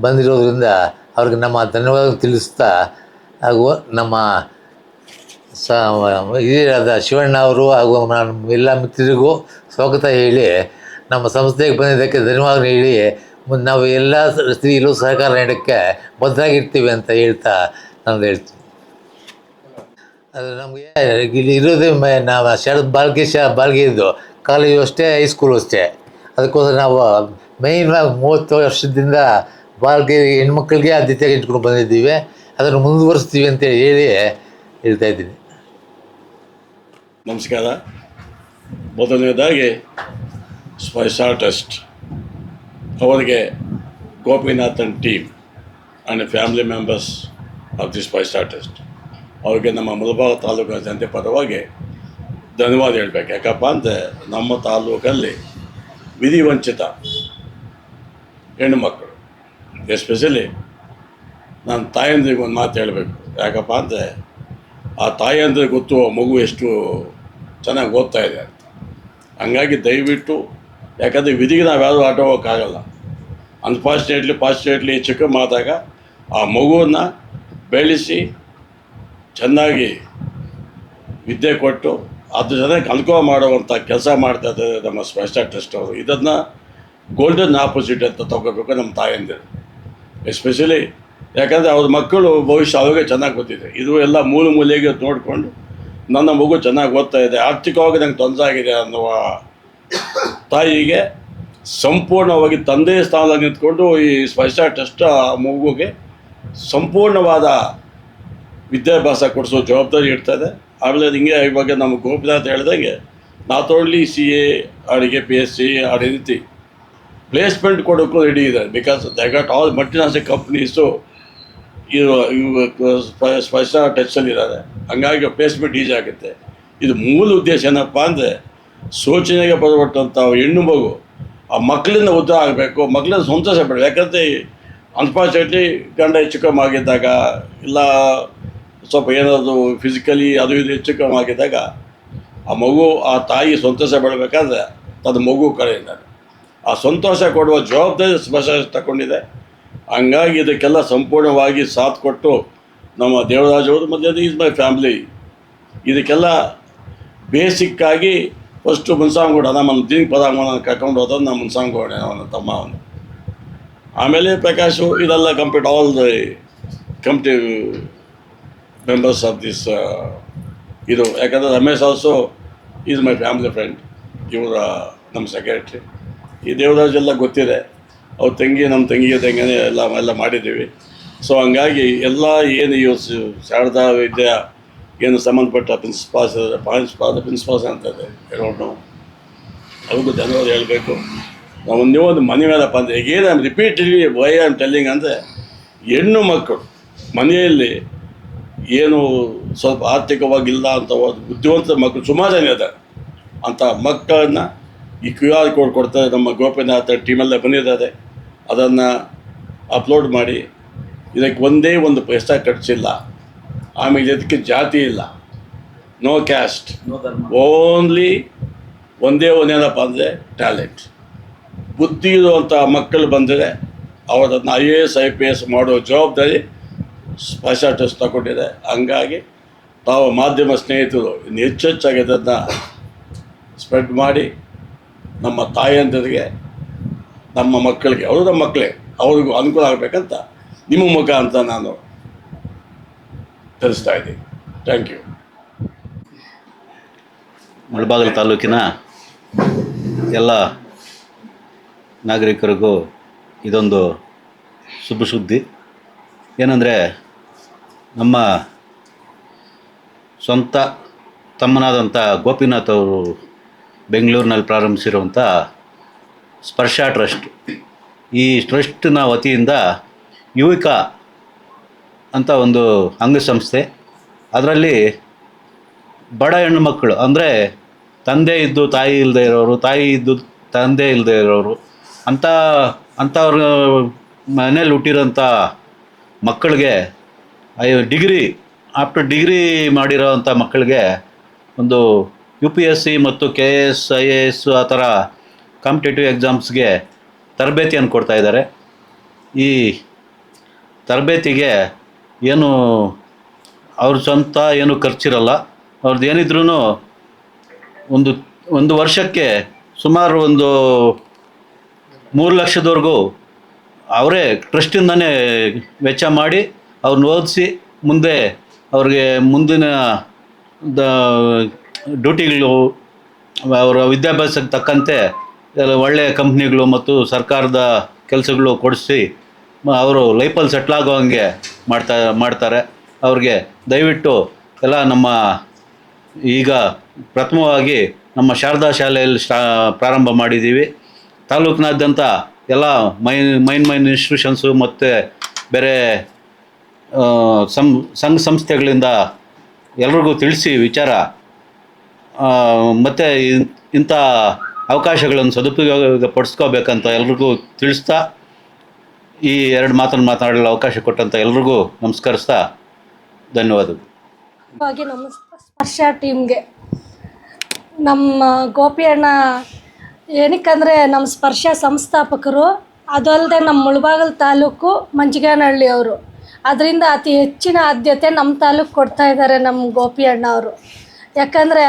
ಬಂದಿರೋದ್ರಿಂದ ಅವ್ರಿಗೆ ನಮ್ಮ ಧನ್ಯವಾದ ತಿಳಿಸ್ತಾ, ಹಾಗೂ ನಮ್ಮ ಹಿರಿಯರಾದ ಶಿವಣ್ಣ ಅವರು ಹಾಗೂ ಎಲ್ಲ ಮಿತ್ರರಿಗೂ ಸ್ವಾಗತ ಹೇಳಿ, ನಮ್ಮ ಸಂಸ್ಥೆಗೆ ಬಂದಿದ್ದಕ್ಕೆ ಧನ್ಯವಾದ ಹೇಳಿ, ನಾವು ಎಲ್ಲ ರೀತಿಯಲ್ಲೂ ಸಹಕಾರ ನೀಡೋಕ್ಕೆ ಬದ್ಧರಾಗಿರ್ತೀವಿ ಅಂತ ಹೇಳ್ತಾ ನಾನು ಹೇಳ್ತೀನಿ. ಅದು ನಮಗೆ ಇಲ್ಲಿ ಇರೋದೇ ನಾವು ಶಾರದಾ ಬಾಲ್ಗೆ ಇದ್ದು ಕಾಲೇಜು ಅಷ್ಟೇ, ಹೈಸ್ಕೂಲು ಅಷ್ಟೇ. ಅದಕ್ಕೋಸ್ಕರ ನಾವು ಮೇಯ್ನಾಗಿ 30 ವರ್ಷದಿಂದ ಬಾಲ್ಗೆ ಹೆಣ್ಮಕ್ಳಿಗೆ ಆದ್ಯತೆ ಇಟ್ಕೊಂಡು ಬಂದಿದ್ದೀವಿ. ಅದನ್ನು ಮುಂದುವರಿಸ್ತೀವಿ ಅಂತ ಹೇಳ್ತಾ ಇದ್ದೀನಿ. ನಮಸ್ಕಾರ. ಮೊದಲನೇದಾಗಿ ಸ್ಪರ್ಶಾ ಟ್ರಸ್ಟ್ ಅವರಿಗೆ Gopinathan team and family members of the Sparsha trust ಅವ್ರಿಗೆ ನಮ್ಮ ಮುಳಬಾಗ ತಾಲೂಕಿನ ಜನತೆ ಪರವಾಗಿ ಧನ್ಯವಾದ ಹೇಳಬೇಕು. ಯಾಕಪ್ಪ ಅಂದರೆ ನಮ್ಮ ತಾಲೂಕಲ್ಲಿ ವಿಧಿವಂಚಿತ ಹೆಣ್ಣುಮಕ್ಕಳು, ಎಸ್ಪೆಷಲಿ ನಾನು ತಾಯಂದ್ರಿಗೆ ಒಂದು ಮಾತು ಹೇಳಬೇಕು. ಯಾಕಪ್ಪ ಅಂದರೆ ಆ ತಾಯಂದ್ರಿಗೆ ಗೊತ್ತು ಮಗು ಎಷ್ಟು ಚೆನ್ನಾಗಿ ಓದ್ತಾ ಇದೆ ಅಂತ. ಹಂಗಾಗಿ ದಯವಿಟ್ಟು, ಯಾಕಂದರೆ ವಿಧಿಗೆ ನಾವು ಯಾರೂ ಆಟ ಹೋಗೋಕ್ಕಾಗಲ್ಲ. ಪಾಸ್ಟೇಟ್ಲಿ ಚಿಕ್ಕ ಮಾತಾಗ ಆ ಮಗುವನ್ನು ಬೆಳೆಸಿ ಚೆನ್ನಾಗಿ ವಿದ್ಯೆ ಕೊಟ್ಟು ಅದ್ರ ಜೊತೆಗೆ ಅನುಕೂಲ ಮಾಡುವಂಥ ಕೆಲಸ ಮಾಡ್ತಾ ಇದ್ದಾರೆ ನಮ್ಮ ಸ್ಪರ್ಶಾ ಟ್ರಸ್ಟ್ ಅವರು. ಇದನ್ನು ಗೋಲ್ಡನ್ ಆಪೋಸಿಟ್ ಅಂತ ತಗೋಬೇಕು ನಮ್ಮ ತಾಯಂದಿರು, ಎಸ್ಪೆಷಲಿ ಯಾಕಂದರೆ ಅವ್ರ ಮಕ್ಕಳು ಭವಿಷ್ಯ ಅವಾಗೆ ಚೆನ್ನಾಗಿ ಗೊತ್ತಿದೆ. ಇದು ಎಲ್ಲ ಮೂಲೆಗೆ ನೋಡಿಕೊಂಡು ನನ್ನ ಮಗು ಚೆನ್ನಾಗಿ ಓದ್ತಾ ಇದೆ, ಆರ್ಥಿಕವಾಗಿ ನಂಗೆ ತೊಂದರೆ ಆಗಿದೆ ಅನ್ನುವ ತಾಯಿಗೆ ಸಂಪೂರ್ಣವಾಗಿ ತಂದೆಯ ಸ್ಥಾನದಲ್ಲಿ ನಿಂತ್ಕೊಂಡು ಈ ಸ್ಪರ್ಶಾ ಟ್ರಸ್ಟ್ ಆ ಮಗುಗೆ ಸಂಪೂರ್ಣವಾದ ವಿದ್ಯಾಭ್ಯಾಸ ಕೊಡಿಸೋ ಜವಾಬ್ದಾರಿ ಇರ್ತದೆ. ಆಮೇಲೆ ಹಿಂಗೆ ಇವಾಗ ನಮ್ಮ ಗೋಪಿನಾಥ್ ಹೇಳ್ದಂಗೆ not only CA or PSC or anything, placement ಕೊಡೋಕ್ಕೂ ರೆಡಿ ಇದೆ. Because they got all multinational companies Sparsha ಟಚಲ್ಲಿದ್ದಾರೆ. ಹಂಗಾಗಿ ಪ್ಲೇಸ್ಮೆಂಟ್ ಈಜಿ ಆಗುತ್ತೆ. ಇದು ಮೂಲ ಉದ್ದೇಶ ಏನಪ್ಪ ಅಂದರೆ ಶೋಚನೆಗೆ ಪಡಪಟ್ಟಂಥ ಹೆಣ್ಣು ಮಗು ಆ ಮಕ್ಕಳಿಂದ ಉದ್ಧಾರ ಆಗಬೇಕು, ಮಕ್ಕಳಿಂದ ಸಂತೋಷ ಪಡಬೇಕು. ಯಾಕಂದರೆ ಅನ್ಫಾರ್ಚುನೇಟ್ಲಿ ಗಂಡ ಹೆಚ್ಚು ಕಮ್ಮಿ ಆಗಿದ್ದಾಗ, ಇಲ್ಲ ಸ್ವಲ್ಪ ಏನಾದರೂ ಫಿಸಿಕಲಿ ಅದು ಇದು ಹೆಚ್ಚು ಕಮ್ಮಿ ಆಗಿದ್ದಾಗ ಆ ಮಗು, ಆ ತಾಯಿ ಸಂತೋಷ ಪಡಬೇಕಾದ್ರೆ ತನ್ನ ಮಗು ಕಡೆಯಿಂದ ಆ ಸಂತೋಷ ಕೊಡುವ ಜವಾಬ್ದಾರಿ ಸ್ಪರ್ಶಾ ತಗೊಂಡಿದೆ. ಹಂಗಾಗಿ ಇದಕ್ಕೆಲ್ಲ ಸಂಪೂರ್ಣವಾಗಿ ಸಾಥ್ ಕೊಟ್ಟು ನಮ್ಮ ದೇವರಾಜ್ ಅವರು ಮತ್ತು ಈಸ್ ಮೈ ಫ್ಯಾಮ್ಲಿ, ಇದಕ್ಕೆಲ್ಲ ಬೇಸಿಕ್ಕಾಗಿ ಫಸ್ಟು ಮುನ್ಸಾಂಗೌಡ ನಮ್ಮನ್ನು ದೀನ್ ಪದಾಮನ ಕರ್ಕೊಂಡು ಹೋದದ್ದು ನಮ್ಮ ಮುನ್ಸಾಂಗೌಡ ಅವನ ತಮ್ಮ ಅವನು. ಆಮೇಲೆ ಪ್ರಕಾಶು, ಇದೆಲ್ಲ complete all the complete members of this ಇದು. ಯಾಕಂದರೆ Ramesh also is my family friend. ಇವರ ನಮ್ಮ ಸೆಕ್ರೆಟ್ರಿ. ಈ ದೇವರಾಜ್ ಎಲ್ಲ ಗೊತ್ತಿದೆ, ಅವ್ರ ತಂಗಿ ನಮ್ಮ ತಂಗಿಯ ತಂಗಿನೇ ಎಲ್ಲ ಮಾಡಿದ್ದೀವಿ. ಸೊ ಹಂಗಾಗಿ ಎಲ್ಲ ಏನು ಈ ಶಾರದಾ ವಿದ್ಯಾ ಏನು ಸಂಬಂಧಪಟ್ಟ ಪ್ರಿನ್ಸಿಪಾಲ್ಸ್ ಅಂತದೆ ಹೇಳೋಣ, ಅವ್ರಿಗೂ ಧನ್ಯವಾದ ಹೇಳಬೇಕು. ನಾವು ಒಂದು ಮನೆಯಲ್ಲಪ್ಪ ಅಂದರೆ ಈಗೇನು I am repeatedly why I am telling ಅಂದರೆ, ಹೆಣ್ಣು ಮಕ್ಕಳು ಮನೆಯಲ್ಲಿ ಏನು ಸ್ವಲ್ಪ ಆರ್ಥಿಕವಾಗಿಲ್ಲ ಅಂತ ಬುದ್ಧಿವಂತ ಮಕ್ಕಳು ಸುಮಾರು ಜನ ಇದ್ದಾರೆ. ಅಂಥ ಮಕ್ಕಳನ್ನು ಈ QR ಕೋಡ್ ಕೊಡ್ತಾರೆ. ನಮ್ಮ ಗೋಪಿನಾಥ ಟೀಮೆಲ್ಲ ಬಂದಿದ್ದಾರೆ, ಅದನ್ನು ಅಪ್ಲೋಡ್ ಮಾಡಿ. ಇದಕ್ಕೆ ಒಂದೇ ಒಂದು ಪೈಸಾ ಖರ್ಚಿಲ್ಲ. ಆಮೇಲೆ ಇದಕ್ಕೆ ಜಾತಿ ಇಲ್ಲ, ನೋ ಕ್ಯಾಸ್ಟ್, ಓನ್ಲಿ ಒಂದೇನಪ್ಪ ಅಂದರೆ ಟ್ಯಾಲೆಂಟ್. ಬುದ್ಧಿ ಇರುವಂಥ ಮಕ್ಕಳು ಬಂದರೆ ಅವರನ್ನು IAS IPS ಮಾಡೋ ಜವಾಬ್ದಾರಿ ಸ್ಪರ್ಶ ಟ್ರಸ್ಟ್ ತಗೊಂಡಿದೆ. ಹಂಗಾಗಿ ತಾವು ಮಾಧ್ಯಮ ಸ್ನೇಹಿತರು ಇನ್ನು ಹೆಚ್ಚೆಚ್ಚಾಗಿ ಅದನ್ನು ಸ್ಪ್ರೆಡ್ ಮಾಡಿ ನಮ್ಮ ತಾಯಿಯಂದಿರಿಗೆ, ನಮ್ಮ ಮಕ್ಕಳಿಗೆ, ಅವರು ನಮ್ಮ ಮಕ್ಕಳೇ, ಅವ್ರಿಗೂ ಅನುಕೂಲ ಆಗಬೇಕಂತ ನಿಮ್ಮ ಮುಖ ಅಂತ ನಾನು ತಿಳಿಸ್ತಾ ಇದ್ದೀನಿ. Thank you. ಮುಳಬಾಗಿಲು ತಾಲೂಕಿನ ಎಲ್ಲ ನಾಗರಿಕರಿಗೂ ಇದೊಂದು ಶುಭ ಸುದ್ದಿ. ಏನಂದರೆ ನಮ್ಮ ಸ್ವಂತ ತಮ್ಮನಾದಂಥ ಗೋಪಿನಾಥ್ ಅವರು ಬೆಂಗಳೂರಿನಲ್ಲಿ ಪ್ರಾರಂಭಿಸಿರುವಂಥ ಸ್ಪರ್ಶ ಟ್ರಸ್ಟ್, ಈ ಟ್ರಸ್ಟ್ನ ವತಿಯಿಂದ ಯುವಿಕಾ ಅಂತ ಒಂದು ಅಂಗಸಂಸ್ಥೆ, ಅದರಲ್ಲಿ ಬಡ ಹೆಣ್ಣು ಮಕ್ಕಳು ಅಂದರೆ ತಂದೆ ಇದ್ದು ತಾಯಿ ಇಲ್ಲದೆ ಇರೋರು, ತಾಯಿ ಇದ್ದು ತಂದೆ ಇಲ್ಲದೆ ಇರೋರು ಅಂಥವ್ರ ಮನೇಲಿ ಹುಟ್ಟಿರೋಂಥ ಮಕ್ಕಳಿಗೆ ಡಿಗ್ರಿ ಆಫ್ಟರ್ ಡಿಗ್ರಿ ಮಾಡಿರೋವಂಥ ಮಕ್ಕಳಿಗೆ ಒಂದು UPSC ಮತ್ತು KS IAS ಆ ಥರ ಕಾಂಪಿಟೇಟಿವ್ ಎಕ್ಸಾಮ್ಸ್ಗೆ ತರಬೇತಿಯನ್ನು ಕೊಡ್ತಾಯಿದ್ದಾರೆ. ಈ ತರಬೇತಿಗೆ ಏನು ಅವ್ರ ಸ್ವಂತ ಏನು ಖರ್ಚಿರಲ್ಲ. ಅವ್ರದ್ದು ಏನಿದ್ರೂ ಒಂದು ವರ್ಷಕ್ಕೆ ಸುಮಾರು ಒಂದು 3 ಲಕ್ಷದವರೆಗೂ ಅವರೇ ಟ್ರಸ್ಟಿಂದನೇ ವೆಚ್ಚ ಮಾಡಿ ಅವ್ರನ್ನ ಓದಿಸಿ ಮುಂದೆ ಅವ್ರಿಗೆ ಮುಂದಿನ ಡ್ಯೂಟಿಗಳು, ಅವರ ವಿದ್ಯಾಭ್ಯಾಸಕ್ಕೆ ತಕ್ಕಂತೆ ಒಳ್ಳೆಯ ಕಂಪ್ನಿಗಳು ಮತ್ತು ಸರ್ಕಾರದ ಕೆಲಸಗಳು ಕೊಡಿಸಿ ಅವರು ಲೈಫಲ್ಲಿ ಸೆಟ್ಲ್ ಆಗೋ ಹಂಗೆ ಮಾಡ್ತಾರೆ. ಅವ್ರಿಗೆ ದಯವಿಟ್ಟು ಎಲ್ಲ ನಮ್ಮ ಈಗ ಪ್ರಥಮವಾಗಿ ನಮ್ಮ ಶಾರದಾ ಶಾಲೆಯಲ್ಲಿ ಪ್ರಾರಂಭ ಮಾಡಿದ್ದೀವಿ. ತಾಲೂಕಿನಾದ್ಯಂತ ಎಲ್ಲ ಮೈನ್ ಇನ್ಸ್ಟಿಟ್ಯೂಷನ್ಸು ಮತ್ತು ಬೇರೆ ಸಂಘ ಸಂಸ್ಥೆಗಳಿಂದ ಎಲ್ರಿಗೂ ತಿಳಿಸಿ ವಿಚಾರ ಮತ್ತು ಇಂಥ ಅವಕಾಶಗಳನ್ನು ಸದುಪಯೋಗ ಪಡಿಸ್ಕೋಬೇಕಂತ ಎಲ್ರಿಗೂ ತಿಳಿಸ್ತಾ ಈ 2 ಮಾತನ್ನು ಮಾತನಾಡಲು ಅವಕಾಶ ಕೊಟ್ಟಂಥ ಎಲ್ರಿಗೂ ನಮಸ್ಕರಿಸ್ತಾ ಧನ್ಯವಾದಗಳು. ನಮ್ಮ ಸ್ಪರ್ಶ ಟೀಮ್ಗೆ ನಮ್ಮ ಗೋಪಿ ಅಣ್ಣ ಏನಕ್ಕಂದರೆ ನಮ್ಮ ಸ್ಪರ್ಶ ಸಂಸ್ಥಾಪಕರು, ಅದು ಅಲ್ಲದೆ ನಮ್ಮ ಮುಳಬಾಗಿಲು ತಾಲೂಕು ಮಂಚಿಗೇನಹಳ್ಳಿ ಅವರು. ಅದರಿಂದ ಅತಿ ಹೆಚ್ಚಿನ ಆದ್ಯತೆ ನಮ್ಮ ತಾಲೂಕು ಕೊಡ್ತಾ ಇದ್ದಾರೆ ನಮ್ಮ ಗೋಪಿ ಅಣ್ಣ ಅವರು. ಯಾಕಂದರೆ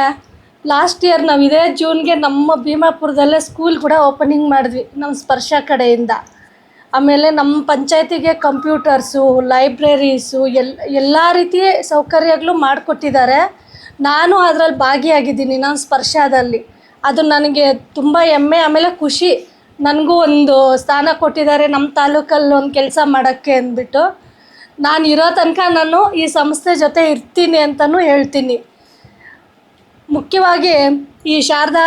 ಲಾಸ್ಟ್ ಇಯರ್ ನಾವು ಇದೇ ಜೂನ್ಗೆ ನಮ್ಮ ಭೀಮಾಪುರದಲ್ಲೇ ಸ್ಕೂಲ್ ಕೂಡ ಓಪನಿಂಗ್ ಮಾಡಿದ್ವಿ ನಮ್ಮ ಸ್ಪರ್ಶ ಕಡೆಯಿಂದ. ಆಮೇಲೆ ನಮ್ಮ ಪಂಚಾಯತಿಗೆ ಕಂಪ್ಯೂಟರ್ಸು, ಲೈಬ್ರರೀಸು, ಎಲ್ಲ ರೀತಿಯ ಸೌಕರ್ಯಗಳು ಮಾಡಿಕೊಟ್ಟಿದ್ದಾರೆ. ನಾನು ಅದರಲ್ಲಿ ಭಾಗಿಯಾಗಿದ್ದೀನಿ ನಮ್ಮ ಸ್ಪರ್ಶದಲ್ಲಿ. ಅದು ನನಗೆ ತುಂಬ ಹೆಮ್ಮೆ, ಆಮೇಲೆ ಖುಷಿ. ನನಗೂ ಒಂದು ಸ್ಥಾನ ಕೊಟ್ಟಿದ್ದಾರೆ ನಮ್ಮ ತಾಲೂಕಲ್ಲಿ ಒಂದು ಕೆಲಸ ಮಾಡೋಕ್ಕೆ ಅಂದ್ಬಿಟ್ಟು. ನಾನು ಇರೋ ತನಕ ನಾನು ಈ ಸಂಸ್ಥೆ ಜೊತೆ ಇರ್ತೀನಿ ಅಂತಲೂ ಹೇಳ್ತೀನಿ. ಮುಖ್ಯವಾಗಿ ಈ ಶಾರದಾ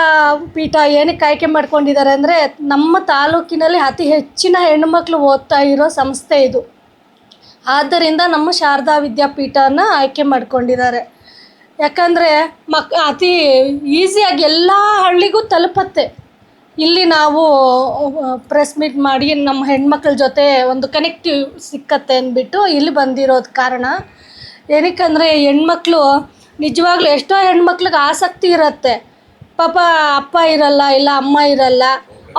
ಪೀಠ ಏನಕ್ಕೆ ಆಯ್ಕೆ ಮಾಡ್ಕೊಂಡಿದ್ದಾರೆ ಅಂದರೆ, ನಮ್ಮ ತಾಲೂಕಿನಲ್ಲಿ ಅತಿ ಹೆಚ್ಚಿನ ಹೆಣ್ಣುಮಕ್ಳು ಓದ್ತಾ ಇರೋ ಸಂಸ್ಥೆ ಇದು. ಆದ್ದರಿಂದ ನಮ್ಮ ಶಾರದಾ ವಿದ್ಯಾಪೀಠನ ಆಯ್ಕೆ ಮಾಡ್ಕೊಂಡಿದ್ದಾರೆ. ಯಾಕಂದರೆ ಅತಿ ಈಸಿಯಾಗಿ ಎಲ್ಲ ಹಳ್ಳಿಗೂ ತಲುಪತ್ತೆ. ಇಲ್ಲಿ ನಾವು ಪ್ರೆಸ್ ಮೀಟ್ ಮಾಡಿ ನಮ್ಮ ಹೆಣ್ಮಕ್ಳ ಜೊತೆ ಒಂದು ಕನೆಕ್ಟಿವ್ ಸಿಕ್ಕತ್ತೆ ಅಂದ್ಬಿಟ್ಟು ಇಲ್ಲಿ ಬಂದಿರೋದು ಕಾರಣ. ಏನಕ್ಕಂದರೆ ಹೆಣ್ಮಕ್ಳು ನಿಜವಾಗ್ಲೂ ಎಷ್ಟೋ ಹೆಣ್ಮಕ್ಳಿಗೆ ಆಸಕ್ತಿ ಇರುತ್ತೆ. ಪಾಪ ಅಪ್ಪ ಇರಲ್ಲ, ಇಲ್ಲ ಅಮ್ಮ ಇರಲ್ಲ,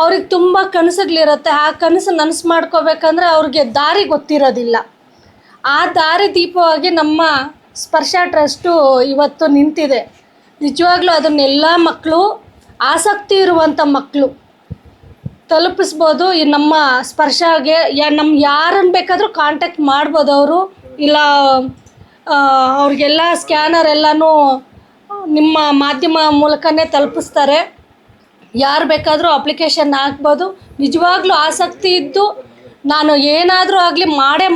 ಅವ್ರಿಗೆ ತುಂಬ ಕನಸುಗಳಿರುತ್ತೆ. ಆ ಕನಸು ನನಸು ಮಾಡ್ಕೋಬೇಕಂದ್ರೆ ಅವ್ರಿಗೆ ದಾರಿ ಗೊತ್ತಿರೋದಿಲ್ಲ. ಆ ದಾರಿ ದೀಪವಾಗಿ ನಮ್ಮ ಸ್ಪರ್ಶ ಟ್ರಸ್ಟು ಇವತ್ತು ನಿಂತಿದೆ. ನಿಜವಾಗ್ಲೂ ಅದನ್ನೆಲ್ಲ ಮಕ್ಕಳು, ಆಸಕ್ತಿ ಇರುವಂಥ ಮಕ್ಕಳು ತಲುಪಿಸ್ಬೋದು. ಈ ನಮ್ಮ ಸ್ಪರ್ಶಗೆ ನಮ್ಮ ಯಾರನ್ನು ಬೇಕಾದರೂ ಕಾಂಟ್ಯಾಕ್ಟ್ ಮಾಡ್ಬೋದು ಅವರು. ಇಲ್ಲ ಅವ್ರಿಗೆಲ್ಲ ಸ್ಕ್ಯಾನರ್ ಎಲ್ಲನೂ ನಿಮ್ಮ ಮಾಧ್ಯಮ ಮೂಲಕನೇ ತಲುಪಿಸ್ತಾರೆ. ಯಾರು ಬೇಕಾದರೂ ಅಪ್ಲಿಕೇಶನ್ ಹಾಕ್ಬೋದು. ನಿಜವಾಗ್ಲೂ ಆಸಕ್ತಿ ಇದ್ದು ನಾನು ಏನಾದರೂ ಆಗಲಿ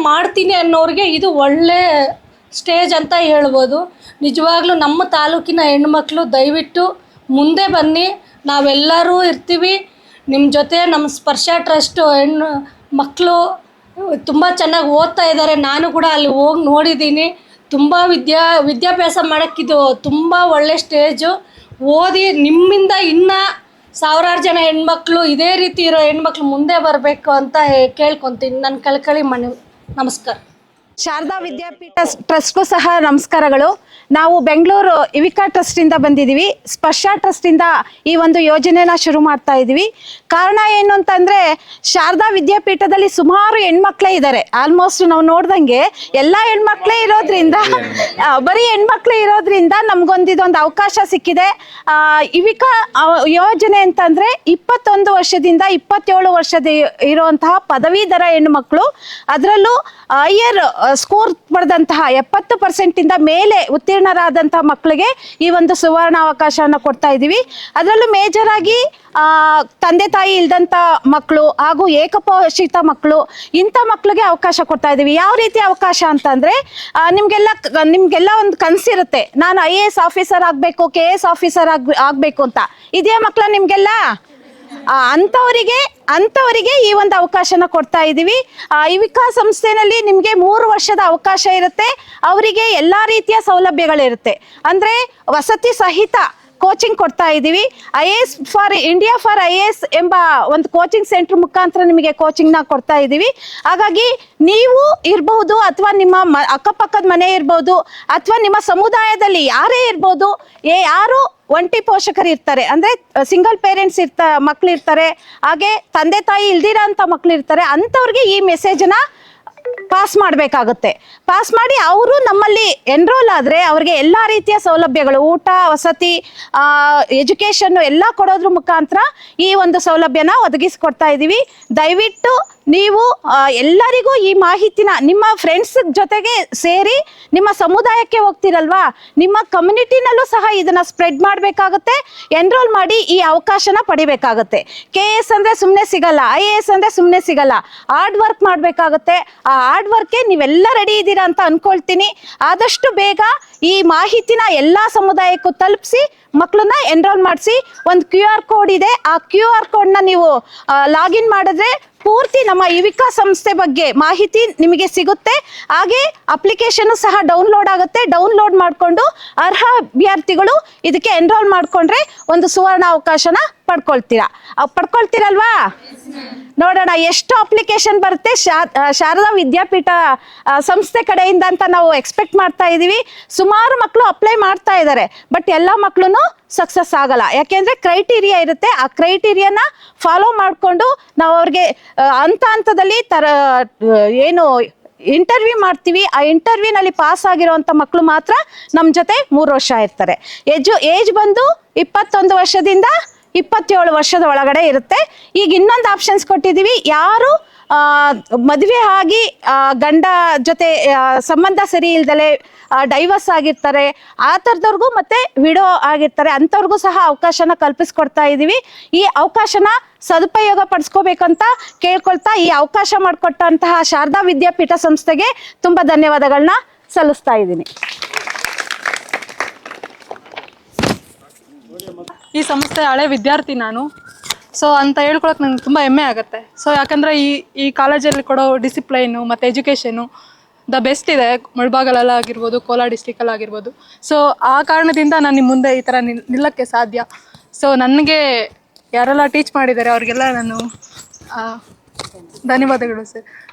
ಮಾಡ್ತೀನಿ ಅನ್ನೋರಿಗೆ ಇದು ಒಳ್ಳೆ ಸ್ಟೇಜ್ ಅಂತ ಹೇಳ್ಬೋದು. ನಿಜವಾಗ್ಲೂ ನಮ್ಮ ತಾಲೂಕಿನ ಹೆಣ್ಮಕ್ಳು ದಯವಿಟ್ಟು ಮುಂದೆ ಬನ್ನಿ, ನಾವೆಲ್ಲರೂ ಇರ್ತೀವಿ ನಿಮ್ಮ ಜೊತೆ. ನಮ್ಮ ಸ್ಪರ್ಶ ಟ್ರಸ್ಟು ಹೆಣ್ಣು ಮಕ್ಕಳು ತುಂಬ ಚೆನ್ನಾಗಿ ಓದ್ತಾ ಇದ್ದಾರೆ. ನಾನು ಕೂಡ ಅಲ್ಲಿ ಹೋಗಿ ನೋಡಿದ್ದೀನಿ. ತುಂಬ ವಿದ್ಯಾಭ್ಯಾಸ ಮಾಡೋಕ್ಕಿದು ತುಂಬ ಒಳ್ಳೆ ಸ್ಟೇಜು. ಓದಿ ನಿಮ್ಮಿಂದ ಇನ್ನೂ ಸಾವಿರಾರು ಜನ ಹೆಣ್ಮಕ್ಳು, ಇದೇ ರೀತಿ ಇರೋ ಹೆಣ್ಮಕ್ಳು ಮುಂದೆ ಬರಬೇಕು ಅಂತ ಕೇಳ್ಕೊತೀನಿ. ನನ್ನ ಕಳಕಳಿ ನಮಸ್ಕಾರ. ಶಾರದಾ ವಿದ್ಯಾಪೀಠ ಟ್ರಸ್ಟ್ಗೂ ಸಹ ನಮಸ್ಕಾರಗಳು. ನಾವು ಬೆಂಗಳೂರು ಇವಿಕಾ ಟ್ರಸ್ಟಿಂದ ಬಂದಿದ್ದೀವಿ. ಸ್ಪರ್ಶ ಟ್ರಸ್ಟಿಂದ ಈ ಒಂದು ಯೋಜನೆನ ಶುರು ಮಾಡ್ತಾ ಇದ್ದೀವಿ. ಕಾರಣ ಏನು ಅಂತಂದರೆ, ಶಾರದಾ ವಿದ್ಯಾಪೀಠದಲ್ಲಿ ಸುಮಾರು ಹೆಣ್ಮಕ್ಳೇ ಇದ್ದಾರೆ. ಆಲ್ಮೋಸ್ಟ್ ನಾವು ನೋಡ್ದಂಗೆ ಎಲ್ಲ ಹೆಣ್ಮಕ್ಳೇ ಇರೋದ್ರಿಂದ ಬರೀ ಹೆಣ್ಮಕ್ಳೇ ಇರೋದ್ರಿಂದ ನಮಗೊಂದಿದೊಂದು ಅವಕಾಶ ಸಿಕ್ಕಿದೆ. ಇವಿಕಾ ಯೋಜನೆ ಅಂತಂದರೆ 21 ವರ್ಷದಿಂದ 27 ವರ್ಷದ ಇರುವಂತಹ ಪದವೀಧರ ಹೆಣ್ಣುಮಕ್ಕಳು, ಅದರಲ್ಲೂ ಹೈಯರ್ ಸ್ಕೋರ್ ಪಡೆದಂತಹ 70% ಮೇಲೆ ಉತ್ತೀರ್ಣರಾದಂತಹ ಮಕ್ಕಳಿಗೆ ಈ ಒಂದು ಸುವರ್ಣ ಅವಕಾಶವನ್ನು ಕೊಡ್ತಾ ಇದ್ದೀವಿ. ಅದರಲ್ಲೂ ಮೇಜರ್ ಆಗಿ ತಂದೆ ತಾಯಿ ಇಲ್ದಂಥ ಮಕ್ಕಳು ಹಾಗೂ ಏಕಪೋಷಿತ ಮಕ್ಕಳು, ಇಂಥ ಮಕ್ಕಳಿಗೆ ಅವಕಾಶ ಕೊಡ್ತಾ ಇದ್ದೀವಿ. ಯಾವ ರೀತಿ ಅವಕಾಶ ಅಂತಂದರೆ, ನಿಮಗೆಲ್ಲ ಒಂದು ಕನಸಿರುತ್ತೆ, ನಾನು IAS ಆಫೀಸರ್ ಆಗಬೇಕು, KS ಆಫೀಸರ್ ಆಗಬೇಕು ಅಂತ. ಇದೇ ಮಕ್ಕಳ ನಿಮಗೆಲ್ಲ ಅಂಥವರಿಗೆ ಈ ಒಂದು ಅವಕಾಶನ ಕೊಡ್ತಾ ಇದ್ದೀವಿ. ಇವಿಕಾ ಸಂಸ್ಥೆನಲ್ಲಿ ನಿಮಗೆ 3 ವರ್ಷದ ಅವಕಾಶ ಇರುತ್ತೆ. ಅವರಿಗೆ ಎಲ್ಲ ರೀತಿಯ ಸೌಲಭ್ಯಗಳಿರುತ್ತೆ. ಅಂದರೆ ವಸತಿ ಸಹಿತ ಕೋಚಿಂಗ್ ಕೊಡ್ತಾ ಇದ್ದೀವಿ. IAS for India for IAS ಎಂಬ ಒಂದು ಕೋಚಿಂಗ್ ಸೆಂಟರ್ ಮುಖಾಂತರ ನಿಮಗೆ ಕೋಚಿಂಗ್ನ ಕೊಡ್ತಾ ಇದ್ದೀವಿ. ಹಾಗಾಗಿ ನೀವು ಇರ್ಬೋದು, ಅಥವಾ ನಿಮ್ಮ ಅಕ್ಕಪಕ್ಕದ ಮನೆ ಇರ್ಬೋದು, ಅಥವಾ ನಿಮ್ಮ ಸಮುದಾಯದಲ್ಲಿ ಯಾರೇ ಇರ್ಬೋದು, ಯಾರು ಒಂಟಿ ಪೋಷಕರು ಇರ್ತಾರೆ, ಅಂದರೆ ಸಿಂಗಲ್ ಪೇರೆಂಟ್ಸ್ ಮಕ್ಳು ಇರ್ತಾರೆ, ಹಾಗೆ ತಂದೆ ತಾಯಿ ಇಲ್ದಿರೋ ಅಂಥ ಮಕ್ಳು ಇರ್ತಾರೆ. ಅಂಥವ್ರಿಗೆ ಈ ಮೆಸೇಜನ್ನ ಪಾಸ್ ಮಾಡಬೇಕಾಗುತ್ತೆ. ಪಾಸ್ ಮಾಡಿ ಅವರು ನಮ್ಮಲ್ಲಿ ಎನ್ರೋಲ್ ಆದರೆ ಅವ್ರಿಗೆ ಎಲ್ಲ ರೀತಿಯ ಸೌಲಭ್ಯಗಳು, ಊಟ, ವಸತಿ, ಎಜುಕೇಷನ್ನು ಎಲ್ಲ ಕೊಡೋದ್ರ ಮುಖಾಂತರ ಈ ಒಂದು ಸೌಲಭ್ಯನ ಒದಗಿಸ್ಕೊಡ್ತಾ ಇದ್ದೀವಿ. ದಯವಿಟ್ಟು ನೀವು ಎಲ್ಲರಿಗೂ ಈ ಮಾಹಿತಿನ ನಿಮ್ಮ ಫ್ರೆಂಡ್ಸ್ ಜೊತೆಗೆ ಸೇರಿ ನಿಮ್ಮ ಸಮುದಾಯಕ್ಕೆ ಹೋಗ್ತಿರಲ್ವಾ, ನಿಮ್ಮ ಕಮ್ಯುನಿಟಿನಲ್ಲೂ ಸಹ ಇದನ್ನು ಸ್ಪ್ರೆಡ್ ಮಾಡಬೇಕಾಗುತ್ತೆ. ಎನ್ರೋಲ್ ಮಾಡಿ ಈ ಅವಕಾಶನ ಪಡಿಬೇಕಾಗುತ್ತೆ. KS ಅಂದರೆ ಸುಮ್ಮನೆ ಸಿಗಲ್ಲ, IAS ಅಂದರೆ ಸುಮ್ಮನೆ ಸಿಗಲ್ಲ. ಹಾರ್ಡ್ ವರ್ಕ್ ಮಾಡಬೇಕಾಗುತ್ತೆ. ಆ ಹಾರ್ಡ್ ವರ್ಕ್ಗೆ ನೀವೆಲ್ಲ ರೆಡಿ ಇದ್ದೀರಾ ಅಂತ ಅಂದ್ಕೊಳ್ತೀನಿ. ಆದಷ್ಟು ಬೇಗ ಈ ಮಾಹಿತಿನ ಎಲ್ಲ ಸಮುದಾಯಕ್ಕೂ ತಲುಪಿಸಿ ಮಕ್ಕಳನ್ನ ಎನ್ರೋಲ್ ಮಾಡಿಸಿ. ಒಂದು QR ಕೋಡ್ ಇದೆ, ಆ QR ಕೋಡ್ನ ನೀವು ಲಾಗಿನ್ ಮಾಡಿದ್ರೆ ಪೂರ್ತಿ ನಮ್ಮ ಇವಿಕಾ ಸಂಸ್ಥೆ ಬಗ್ಗೆ ಮಾಹಿತಿ ನಿಮಗೆ ಸಿಗುತ್ತೆ. ಹಾಗೆ ಅಪ್ಲಿಕೇಶನ್ ಸಹ ಡೌನ್ಲೋಡ್ ಆಗುತ್ತೆ. ಡೌನ್ಲೋಡ್ ಮಾಡಿಕೊಂಡು ಅರ್ಹ ಅಭ್ಯರ್ಥಿಗಳು ಇದಕ್ಕೆ ಎನ್ರೋಲ್ ಮಾಡಿಕೊಂಡ್ರೆ ಒಂದು ಸುವರ್ಣ ಅವಕಾಶನ ಪಡ್ಕೊಳ್ತೀರಲ್ವಾ? ನೋಡೋಣ ಎಷ್ಟು ಅಪ್ಲಿಕೇಶನ್ ಬರುತ್ತೆ ಶಾರದಾ ವಿದ್ಯಾಪೀಠ ಸಂಸ್ಥೆ ಕಡೆಯಿಂದ ಅಂತ ನಾವು ಎಕ್ಸ್ಪೆಕ್ಟ್ ಮಾಡ್ತಾ ಇದ್ದೀವಿ. ಸುಮಾರು ಮಕ್ಕಳು ಅಪ್ಲೈ ಮಾಡ್ತಾ ಇದ್ದಾರೆ, ಬಟ್ ಎಲ್ಲ ಮಕ್ಕಳು ಸಕ್ಸಸ್ ಆಗಲ್ಲ. ಯಾಕೆಂದರೆ ಕ್ರೈಟೀರಿಯಾ ಇರುತ್ತೆ. ಆ ಕ್ರೈಟೀರಿಯಾನ ಫಾಲೋ ಮಾಡಿಕೊಂಡು ನಾವು ಅವ್ರಿಗೆ ಹಂತದಲ್ಲಿ ಏನು ಇಂಟರ್ವ್ಯೂ ಮಾಡ್ತೀವಿ. ಆ ಇಂಟರ್ವ್ಯೂನಲ್ಲಿ ಪಾಸ್ ಆಗಿರೋವಂಥ ಮಕ್ಕಳು ಮಾತ್ರ ನಮ್ಮ ಜೊತೆ 3 ವರ್ಷ ಇರ್ತಾರೆ. ಏಜ್ ಬಂದು 21 ವರ್ಷದಿಂದ 27 ವರ್ಷದ ಒಳಗಡೆ ಇರುತ್ತೆ. ಈಗ ಇನ್ನೊಂದು ಆಪ್ಷನ್ಸ್ ಕೊಟ್ಟಿದ್ದೀವಿ. ಯಾರು ಮದುವೆ ಆಗಿ ಗಂಡ ಜೊತೆ ಸಂಬಂಧ ಸರಿ ಇಲ್ದಲೆ ಡೈವರ್ಸ್ ಆಗಿರ್ತಾರೆ, ಆ ಥರದವ್ರಿಗೂ ಮತ್ತೆ ವಿಡೋ ಆಗಿರ್ತಾರೆ, ಅಂಥವ್ರಿಗೂ ಸಹ ಅವಕಾಶನ ಕಲ್ಪಿಸ್ಕೊಡ್ತಾ ಇದ್ದೀವಿ. ಈ ಅವಕಾಶನ ಸದುಪಯೋಗ ಪಡಿಸ್ಕೋಬೇಕಂತ ಕೇಳ್ಕೊಳ್ತಾ, ಈ ಅವಕಾಶ ಮಾಡಿಕೊಟ್ಟಂತಹ ಶಾರದಾ ವಿದ್ಯಾಪೀಠ ಸಂಸ್ಥೆಗೆ ತುಂಬ ಧನ್ಯವಾದಗಳನ್ನ ಸಲ್ಲಿಸ್ತಾ ಇದ್ದೀನಿ. ಈ ಸಂಸ್ಥೆ ಹಳೆ ವಿದ್ಯಾರ್ಥಿ ನಾನು. ಸೊ ಅಂತ ಹೇಳ್ಕೊಳಕ್ಕೆ ನಂಗೆ ತುಂಬ ಹೆಮ್ಮೆ ಆಗುತ್ತೆ. ಸೊ ಯಾಕಂದರೆ ಈ ಕಾಲೇಜಲ್ಲಿ ಕೊಡೋ ಡಿಸಿಪ್ಲೈನು ಮತ್ತು ಎಜುಕೇಷನು ದ ಬೆಸ್ಟ್ ಇದೆ. ಮುಳಬಾಗಲಲ್ಲಿ ಆಗಿರ್ಬೋದು, ಕೋಲಾರ ಡಿಸ್ಟಿಕಲ್ಲಿ ಆಗಿರ್ಬೋದು. ಸೊ ಆ ಕಾರಣದಿಂದ ನಾನು ನಿಮ್ಮ ಮುಂದೆ ಈ ಥರ ನಿಲ್ಲಕ್ಕೆ ಸಾಧ್ಯ. ಸೊ ನನಗೆ ಯಾರೆಲ್ಲ ಟೀಚ್ ಮಾಡಿದ್ದಾರೆ ಅವ್ರಿಗೆಲ್ಲ ನಾನು ಧನ್ಯವಾದಗಳು ಸರ್.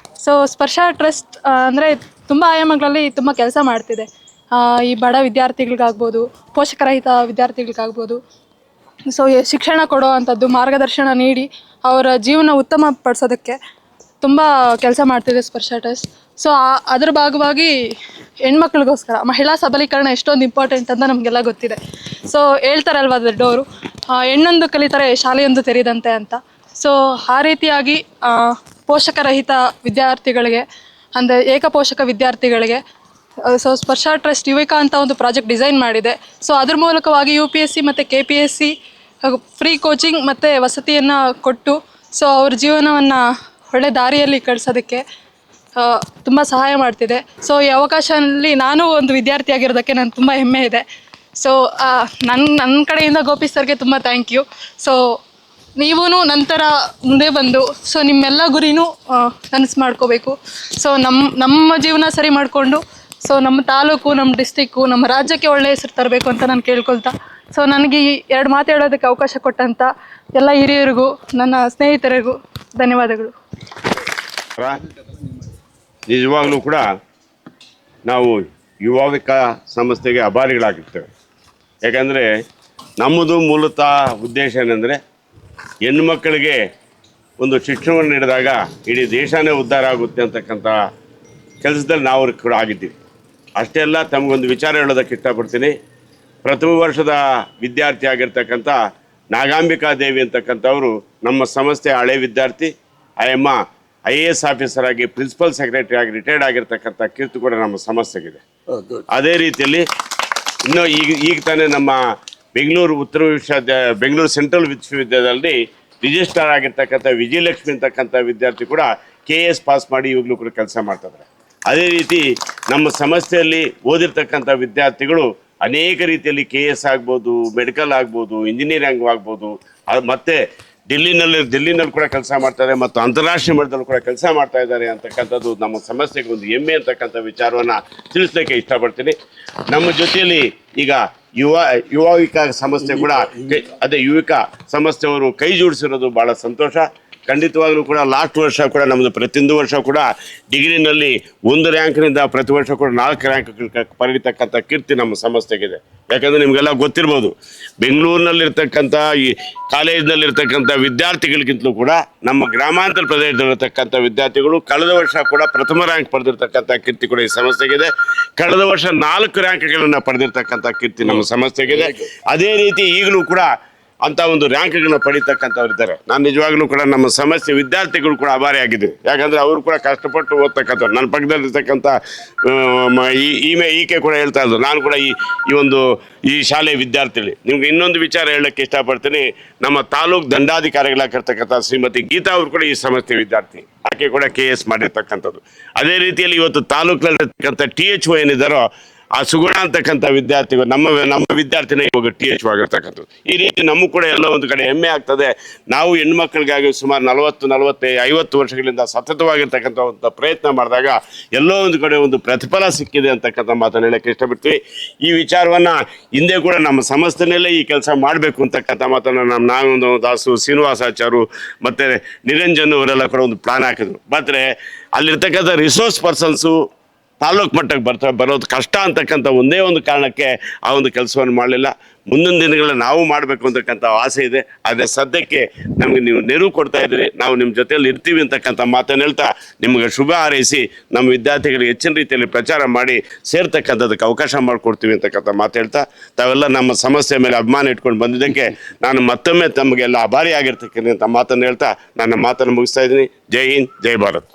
ಸೊ ಸ್ಪರ್ಶ ಟ್ರಸ್ಟ್ ಅಂದರೆ ತುಂಬ ಆಯಾಮಗಳಲ್ಲಿ ತುಂಬ ಕೆಲಸ ಮಾಡ್ತಿದೆ. ಈ ಬಡ ವಿದ್ಯಾರ್ಥಿಗಳಿಗಾಗ್ಬೋದು, ಪೋಷಕರಹಿತ ವಿದ್ಯಾರ್ಥಿಗಳಿಗಾಗ್ಬೋದು. ಸೊ ಶಿಕ್ಷಣ ಕೊಡೋ ಅಂಥದ್ದು, ಮಾರ್ಗದರ್ಶನ ನೀಡಿ ಅವರ ಜೀವನ ಉತ್ತಮ ಪಡಿಸೋದಕ್ಕೆ ತುಂಬ ಕೆಲಸ ಮಾಡ್ತಿದೆ ಸ್ಪರ್ಶ ಟ್ರಸ್ಟ್. ಸೊ ಅದ್ರ ಭಾಗವಾಗಿ ಹೆಣ್ಮಕ್ಳಿಗೋಸ್ಕರ ಮಹಿಳಾ ಸಬಲೀಕರಣ ಎಷ್ಟೊಂದು ಇಂಪಾರ್ಟೆಂಟ್ ಅಂತ ನಮಗೆಲ್ಲ ಗೊತ್ತಿದೆ. ಸೊ ಹೇಳ್ತಾರಲ್ವ ದೊಡ್ಡವರು, ಹೆಣ್ಣೊಂದು ಕಲಿತರೆ ಶಾಲೆಯೊಂದು ತೆರೆದಂತೆ ಅಂತ. ಸೊ ಆ ರೀತಿಯಾಗಿ ಪೋಷಕರಹಿತ ವಿದ್ಯಾರ್ಥಿಗಳಿಗೆ, ಅಂದರೆ ಏಕಪೋಷಕ ವಿದ್ಯಾರ್ಥಿಗಳಿಗೆ ಸೊ ಸ್ಪರ್ಶ ಟ್ರಸ್ಟ್ ಇವಿಕಾ ಅಂತ ಒಂದು ಪ್ರಾಜೆಕ್ಟ್ ಡಿಸೈನ್ ಮಾಡಿದೆ. ಸೊ ಅದ್ರ ಮೂಲಕವಾಗಿ UPSC ಮತ್ತು KPSC ಫ್ರೀ ಕೋಚಿಂಗ್ ಮತ್ತು ವಸತಿಯನ್ನು ಕೊಟ್ಟು ಸೊ ಅವ್ರ ಜೀವನವನ್ನು ಒಳ್ಳೆ ದಾರಿಯಲ್ಲಿ ಕಳಿಸೋದಕ್ಕೆ ತುಂಬ ಸಹಾಯ ಮಾಡ್ತಿದೆ. ಸೊ ಈ ಅವಕಾಶದಲ್ಲಿ ನಾನು ಒಂದು ವಿದ್ಯಾರ್ಥಿ ಆಗಿರೋದಕ್ಕೆ ನನಗೆ ತುಂಬ ಹೆಮ್ಮೆ ಇದೆ. ಸೊ ನನ್ನ ಕಡೆಯಿಂದ ಗೋಪಿ ಸರ್ಗೆ ತುಂಬ ಥ್ಯಾಂಕ್ ಯು. ಸೊ ನೀವೂ ನಂತರ ಮುಂದೆ ಬಂದು ಸೊ ನಿಮ್ಮೆಲ್ಲ ಗುರಿನೂ ಕನಸು ಮಾಡ್ಕೋಬೇಕು. ಸೊ ನಮ್ಮ ಜೀವನ ಸರಿ ಮಾಡಿಕೊಂಡು ಸೊ ನಮ್ಮ ತಾಲೂಕು, ನಮ್ಮ ಡಿಸ್ಟಿಕ್ಕು, ನಮ್ಮ ರಾಜ್ಯಕ್ಕೆ ಒಳ್ಳೆಯ ಹೆಸರು ತರಬೇಕು ಅಂತ ನಾನು ಕೇಳ್ಕೊಳ್ತಾ, ಸೊ ನನಗೆ ಈ 2 ಮಾತು ಹೇಳೋದಕ್ಕೆ ಅವಕಾಶ ಕೊಟ್ಟಂಥ ಎಲ್ಲ ಹಿರಿಯರಿಗೂ ನನ್ನ ಸ್ನೇಹಿತರಿಗೂ ಧನ್ಯವಾದಗಳು. ನಿಜವಾಗ್ಲೂ ಕೂಡ ನಾವು ಯುವವಿಕ ಸಂಸ್ಥೆಗೆ ಆಭಾರಿಗಳಾಗಿರ್ತೇವೆ. ಯಾಕಂದರೆ ನಮ್ಮದು ಮೂಲತಃ ಉದ್ದೇಶ ಏನೆಂದರೆ ಹೆಣ್ಣುಮಕ್ಕಳಿಗೆ ಒಂದು ಶಿಕ್ಷಣವನ್ನು ನೀಡಿದಾಗ ಇಡೀ ದೇಶನೇ ಉದ್ಧಾರ ಆಗುತ್ತೆ ಅಂತಕ್ಕಂಥ ಕೆಲಸದಲ್ಲಿ ನಾವು ಕೂಡ ಆಗಿದ್ದೀವಿ. ಅಷ್ಟೇ ಅಲ್ಲ, ತಮಗೊಂದು ವಿಚಾರ ಹೇಳೋದಕ್ಕೆ ಇಷ್ಟಪಡ್ತೀನಿ. ಪ್ರಥಮ ವರ್ಷದ ವಿದ್ಯಾರ್ಥಿ ಆಗಿರ್ತಕ್ಕಂಥ ನಾಗಾಂಬಿಕಾ ದೇವಿ ಅಂತಕ್ಕಂಥವರು ನಮ್ಮ ಸಂಸ್ಥೆಯ ಹಳೆ ವಿದ್ಯಾರ್ಥಿ. ಆಯಮ್ಮ IAS ಆಫೀಸರ್ ಆಗಿ ಪ್ರಿನ್ಸಿಪಲ್ ಸೆಕ್ರೆಟರಿ ಆಗಿ ರಿಟೈರ್ಡ್ ಆಗಿರ್ತಕ್ಕಂಥ ಕೀರ್ತಿ ಕೂಡ ನಮ್ಮ ಸಂಸ್ಥೆಗಿದೆ. ಅದೇ ರೀತಿಯಲ್ಲಿ ಇನ್ನು ಈಗ ತಾನೇ ನಮ್ಮ ಬೆಂಗಳೂರು ಬೆಂಗಳೂರು ಸೆಂಟ್ರಲ್ ವಿಶ್ವವಿದ್ಯಾಲಯದಲ್ಲಿ ರಿಜಿಸ್ಟ್ರಾರ್ ಆಗಿರ್ತಕ್ಕಂಥ ವಿಜಯಲಕ್ಷ್ಮಿ ಅಂತಕ್ಕಂಥ ವಿದ್ಯಾರ್ಥಿ ಕೂಡ KS ಪಾಸ್ ಮಾಡಿ ಇವಾಗಲೂ ಕೂಡ ಕೆಲಸ ಮಾಡ್ತಿದ್ದಾರೆ. ಅದೇ ರೀತಿ ನಮ್ಮ ಸಂಸ್ಥೆಯಲ್ಲಿ ಓದಿರ್ತಕ್ಕಂಥ ವಿದ್ಯಾರ್ಥಿಗಳು ಅನೇಕ ರೀತಿಯಲ್ಲಿ KS ಆಗ್ಬೋದು, ಮೆಡಿಕಲ್ ಆಗ್ಬೋದು, ಇಂಜಿನಿಯರಿಂಗ್ ಆಗ್ಬೋದು, ಮತ್ತು ಡೆಲ್ಲಿನಲ್ಲಿ ಕೂಡ ಕೆಲಸ ಮಾಡ್ತಾರೆ ಮತ್ತು ಅಂತಾರಾಷ್ಟ್ರೀಯ ಮಟ್ಟದಲ್ಲೂ ಕೂಡ ಕೆಲಸ ಮಾಡ್ತಾ ಇದ್ದಾರೆ ಅಂತಕ್ಕಂಥದ್ದು ನಮ್ಮ ಸಮಸ್ಯೆಗೆ ಒಂದು ಹೆಮ್ಮೆ ಅಂತಕ್ಕಂಥ ವಿಚಾರವನ್ನು ತಿಳಿಸ್ಲಿಕ್ಕೆ ಇಷ್ಟಪಡ್ತೀನಿ. ನಮ್ಮ ಜೊತೆಯಲ್ಲಿ ಈಗ ಯುವವಿಕ ಸಂಸ್ಥೆ ಕೂಡ ಅದೇ ಯುವಿಕ ಸಂಸ್ಥೆಯವರು ಕೈ ಜೋಡಿಸಿರೋದು ಭಾಳ ಸಂತೋಷ. ಖಂಡಿತವಾಗ್ಲೂ ಕೂಡ ಲಾಸ್ಟ್ ವರ್ಷ ಕೂಡ ನಮ್ಮದು ಪ್ರತಿಯೊಂದು ವರ್ಷ ಕೂಡ ಡಿಗ್ರಿನಲ್ಲಿ 1 ರ್ಯಾಂಕ್ನಿಂದ ಪ್ರತಿ ವರ್ಷ ಕೂಡ 4 ರ್ಯಾಂಕ್ ಪರೀತಕ್ಕಂಥ ಕೀರ್ತಿ ನಮ್ಮ ಸಂಸ್ಥೆಗಿದೆ. ಯಾಕಂದರೆ ನಿಮಗೆಲ್ಲ ಗೊತ್ತಿರ್ಬೋದು, ಬೆಂಗಳೂರಿನಲ್ಲಿರ್ತಕ್ಕಂಥ ಈ ಕಾಲೇಜಿನಲ್ಲಿರ್ತಕ್ಕಂಥ ವಿದ್ಯಾರ್ಥಿಗಳಿಗಿಂತಲೂ ಕೂಡ ನಮ್ಮ ಗ್ರಾಮಾಂತರ ಪ್ರದೇಶದಲ್ಲಿರ್ತಕ್ಕಂಥ ವಿದ್ಯಾರ್ಥಿಗಳು ಕಳೆದ ವರ್ಷ ಕೂಡ ಪ್ರಥಮ ರ್ಯಾಂಕ್ ಪಡೆದಿರ್ತಕ್ಕಂಥ ಕೀರ್ತಿ ಕೂಡ ಈ ಸಂಸ್ಥೆಗಿದೆ. ಕಳೆದ ವರ್ಷ 4 ರ್ಯಾಂಕ್ಗಳನ್ನು ಪಡೆದಿರ್ತಕ್ಕಂಥ ಕೀರ್ತಿ ನಮ್ಮ ಸಂಸ್ಥೆಗಿದೆ. ಅದೇ ರೀತಿ ಈಗಲೂ ಕೂಡ ಅಂಥ ಒಂದು ರ್ಯಾಂಕ್ಗಳನ್ನ ಪಡೀತಕ್ಕಂಥವ್ರು ಇದ್ದಾರೆ. ನಾನು ನಿಜವಾಗ್ಲೂ ಕೂಡ ನಮ್ಮ ಸಮಸ್ಯೆ ವಿದ್ಯಾರ್ಥಿಗಳು ಕೂಡ ಆಭಾರಿಯಾಗಿದ್ದೀನಿ. ಯಾಕಂದರೆ ಅವರು ಕೂಡ ಕಷ್ಟಪಟ್ಟು ಓದ್ತಕ್ಕಂಥವ್ರು. ನನ್ನ ಪಕ್ಕದಲ್ಲಿರ್ತಕ್ಕಂಥ ಈಕೆ ಕೂಡ ಹೇಳ್ತಾ ಇದ್ರು, ನಾನು ಕೂಡ ಈ ಶಾಲೆ ವಿದ್ಯಾರ್ಥಿಗಳು. ನಿಮ್ಗೆ ಇನ್ನೊಂದು ವಿಚಾರ ಹೇಳೋಕ್ಕೆ ಇಷ್ಟಪಡ್ತೀನಿ. ನಮ್ಮ ತಾಲೂಕು ದಂಡಾಧಿಕಾರಿಗಳಾಗಿರ್ತಕ್ಕಂಥ ಶ್ರೀಮತಿ ಗೀತಾ ಅವರು ಕೂಡ ಈ ಸಂಸ್ಥೆ ವಿದ್ಯಾರ್ಥಿ. ಆಕೆ ಕೂಡ KS ಮಾಡಿರ್ತಕ್ಕಂಥದ್ದು. ಅದೇ ರೀತಿಯಲ್ಲಿ ಇವತ್ತು ತಾಲೂಕಿನಲ್ಲಿರ್ತಕ್ಕಂಥ THO ಏನಿದ್ದಾರೋ ಆ ಸುಗುಣ ಅಂತಕ್ಕಂಥ ವಿದ್ಯಾರ್ಥಿಗಳು ನಮ್ಮ ವಿದ್ಯಾರ್ಥಿನೇ ಇವಾಗ THO ಆಗಿರ್ತಕ್ಕಂಥದ್ದು. ಈ ರೀತಿ ನಮಗೂ ಕೂಡ ಎಲ್ಲ ಒಂದು ಕಡೆ ಹೆಮ್ಮೆ ಆಗ್ತದೆ. ನಾವು ಹೆಣ್ಮಕ್ಳಿಗಾಗಿ ಸುಮಾರು 40-50 ವರ್ಷಗಳಿಂದ ಸತತವಾಗಿರ್ತಕ್ಕಂಥ ಒಂದು ಪ್ರಯತ್ನ ಮಾಡಿದಾಗ ಎಲ್ಲೋ ಒಂದು ಕಡೆ ಒಂದು ಪ್ರತಿಫಲ ಸಿಕ್ಕಿದೆ ಅಂತಕ್ಕಂಥ ಮಾತನ್ನು ಹೇಳೋಕ್ಕೆ ಇಷ್ಟಪಡ್ತೀವಿ. ಈ ವಿಚಾರವನ್ನು ಹಿಂದೆ ಕೂಡ ನಮ್ಮ ಸಂಸ್ಥೆಯಲ್ಲೇ ಈ ಕೆಲಸ ಮಾಡಬೇಕು ಅಂತಕ್ಕಂಥ ಮಾತನ್ನು ನಾನೊಂದು ದಾಸು ಶ್ರೀನಿವಾಸಾಚಾರು ಮತ್ತು ನಿರಂಜನ್ ಅವರೆಲ್ಲ ಕೂಡ ಒಂದು ಪ್ಲಾನ್ ಹಾಕಿದ್ರು. ಆದರೆ ಅಲ್ಲಿರ್ತಕ್ಕಂಥ ರಿಸೋರ್ಸ್ ಪರ್ಸನ್ಸು ತಾಲೂಕು ಮಟ್ಟಕ್ಕೆ ಬರೋದು ಕಷ್ಟ ಅಂತಕ್ಕಂಥ ಒಂದೇ ಒಂದು ಕಾರಣಕ್ಕೆ ಆ ಒಂದು ಕೆಲಸವನ್ನು ಮಾಡಲಿಲ್ಲ. ಮುಂದಿನ ದಿನಗಳಲ್ಲಿ ನಾವು ಮಾಡಬೇಕು ಅಂತಕ್ಕಂಥ ಆಸೆ ಇದೆ. ಆದರೆ ಸದ್ಯಕ್ಕೆ ನಮಗೆ ನೀವು ನೆರವು ಕೊಡ್ತಾ ಇದ್ದೀರಿ, ನಾವು ನಿಮ್ಮ ಜೊತೆಯಲ್ಲಿ ಇರ್ತೀವಿ ಅಂತಕ್ಕಂಥ ಮಾತನ್ನು ಹೇಳ್ತಾ ನಿಮಗೆ ಶುಭ ಹಾರೈಸಿ ನಮ್ಮ ವಿದ್ಯಾರ್ಥಿಗಳಿಗೆ ಹೆಚ್ಚಿನ ರೀತಿಯಲ್ಲಿ ಪ್ರಚಾರ ಮಾಡಿ ಸೇರ್ತಕ್ಕಂಥದ್ದಕ್ಕೆ ಅವಕಾಶ ಮಾಡಿಕೊಡ್ತೀವಿ ಅಂತಕ್ಕಂಥ ಮಾತು ಹೇಳ್ತಾ ತಾವೆಲ್ಲ ನಮ್ಮ ಸಮಸ್ಯೆ ಮೇಲೆ ಅಭಿಮಾನ ಇಟ್ಕೊಂಡು ಬಂದಿದ್ದಕ್ಕೆ ನಾನು ಮತ್ತೊಮ್ಮೆ ತಮಗೆಲ್ಲ ಆಭಾರಿಯಾಗಿರ್ತಕ್ಕಂಥ ಮಾತನ್ನು ಹೇಳ್ತಾ ನನ್ನ ಮಾತನ್ನು ಮುಗಿಸ್ತಾ ಇದ್ದೀನಿ. ಜೈ ಹಿಂದ್, ಜೈ ಭಾರತ್.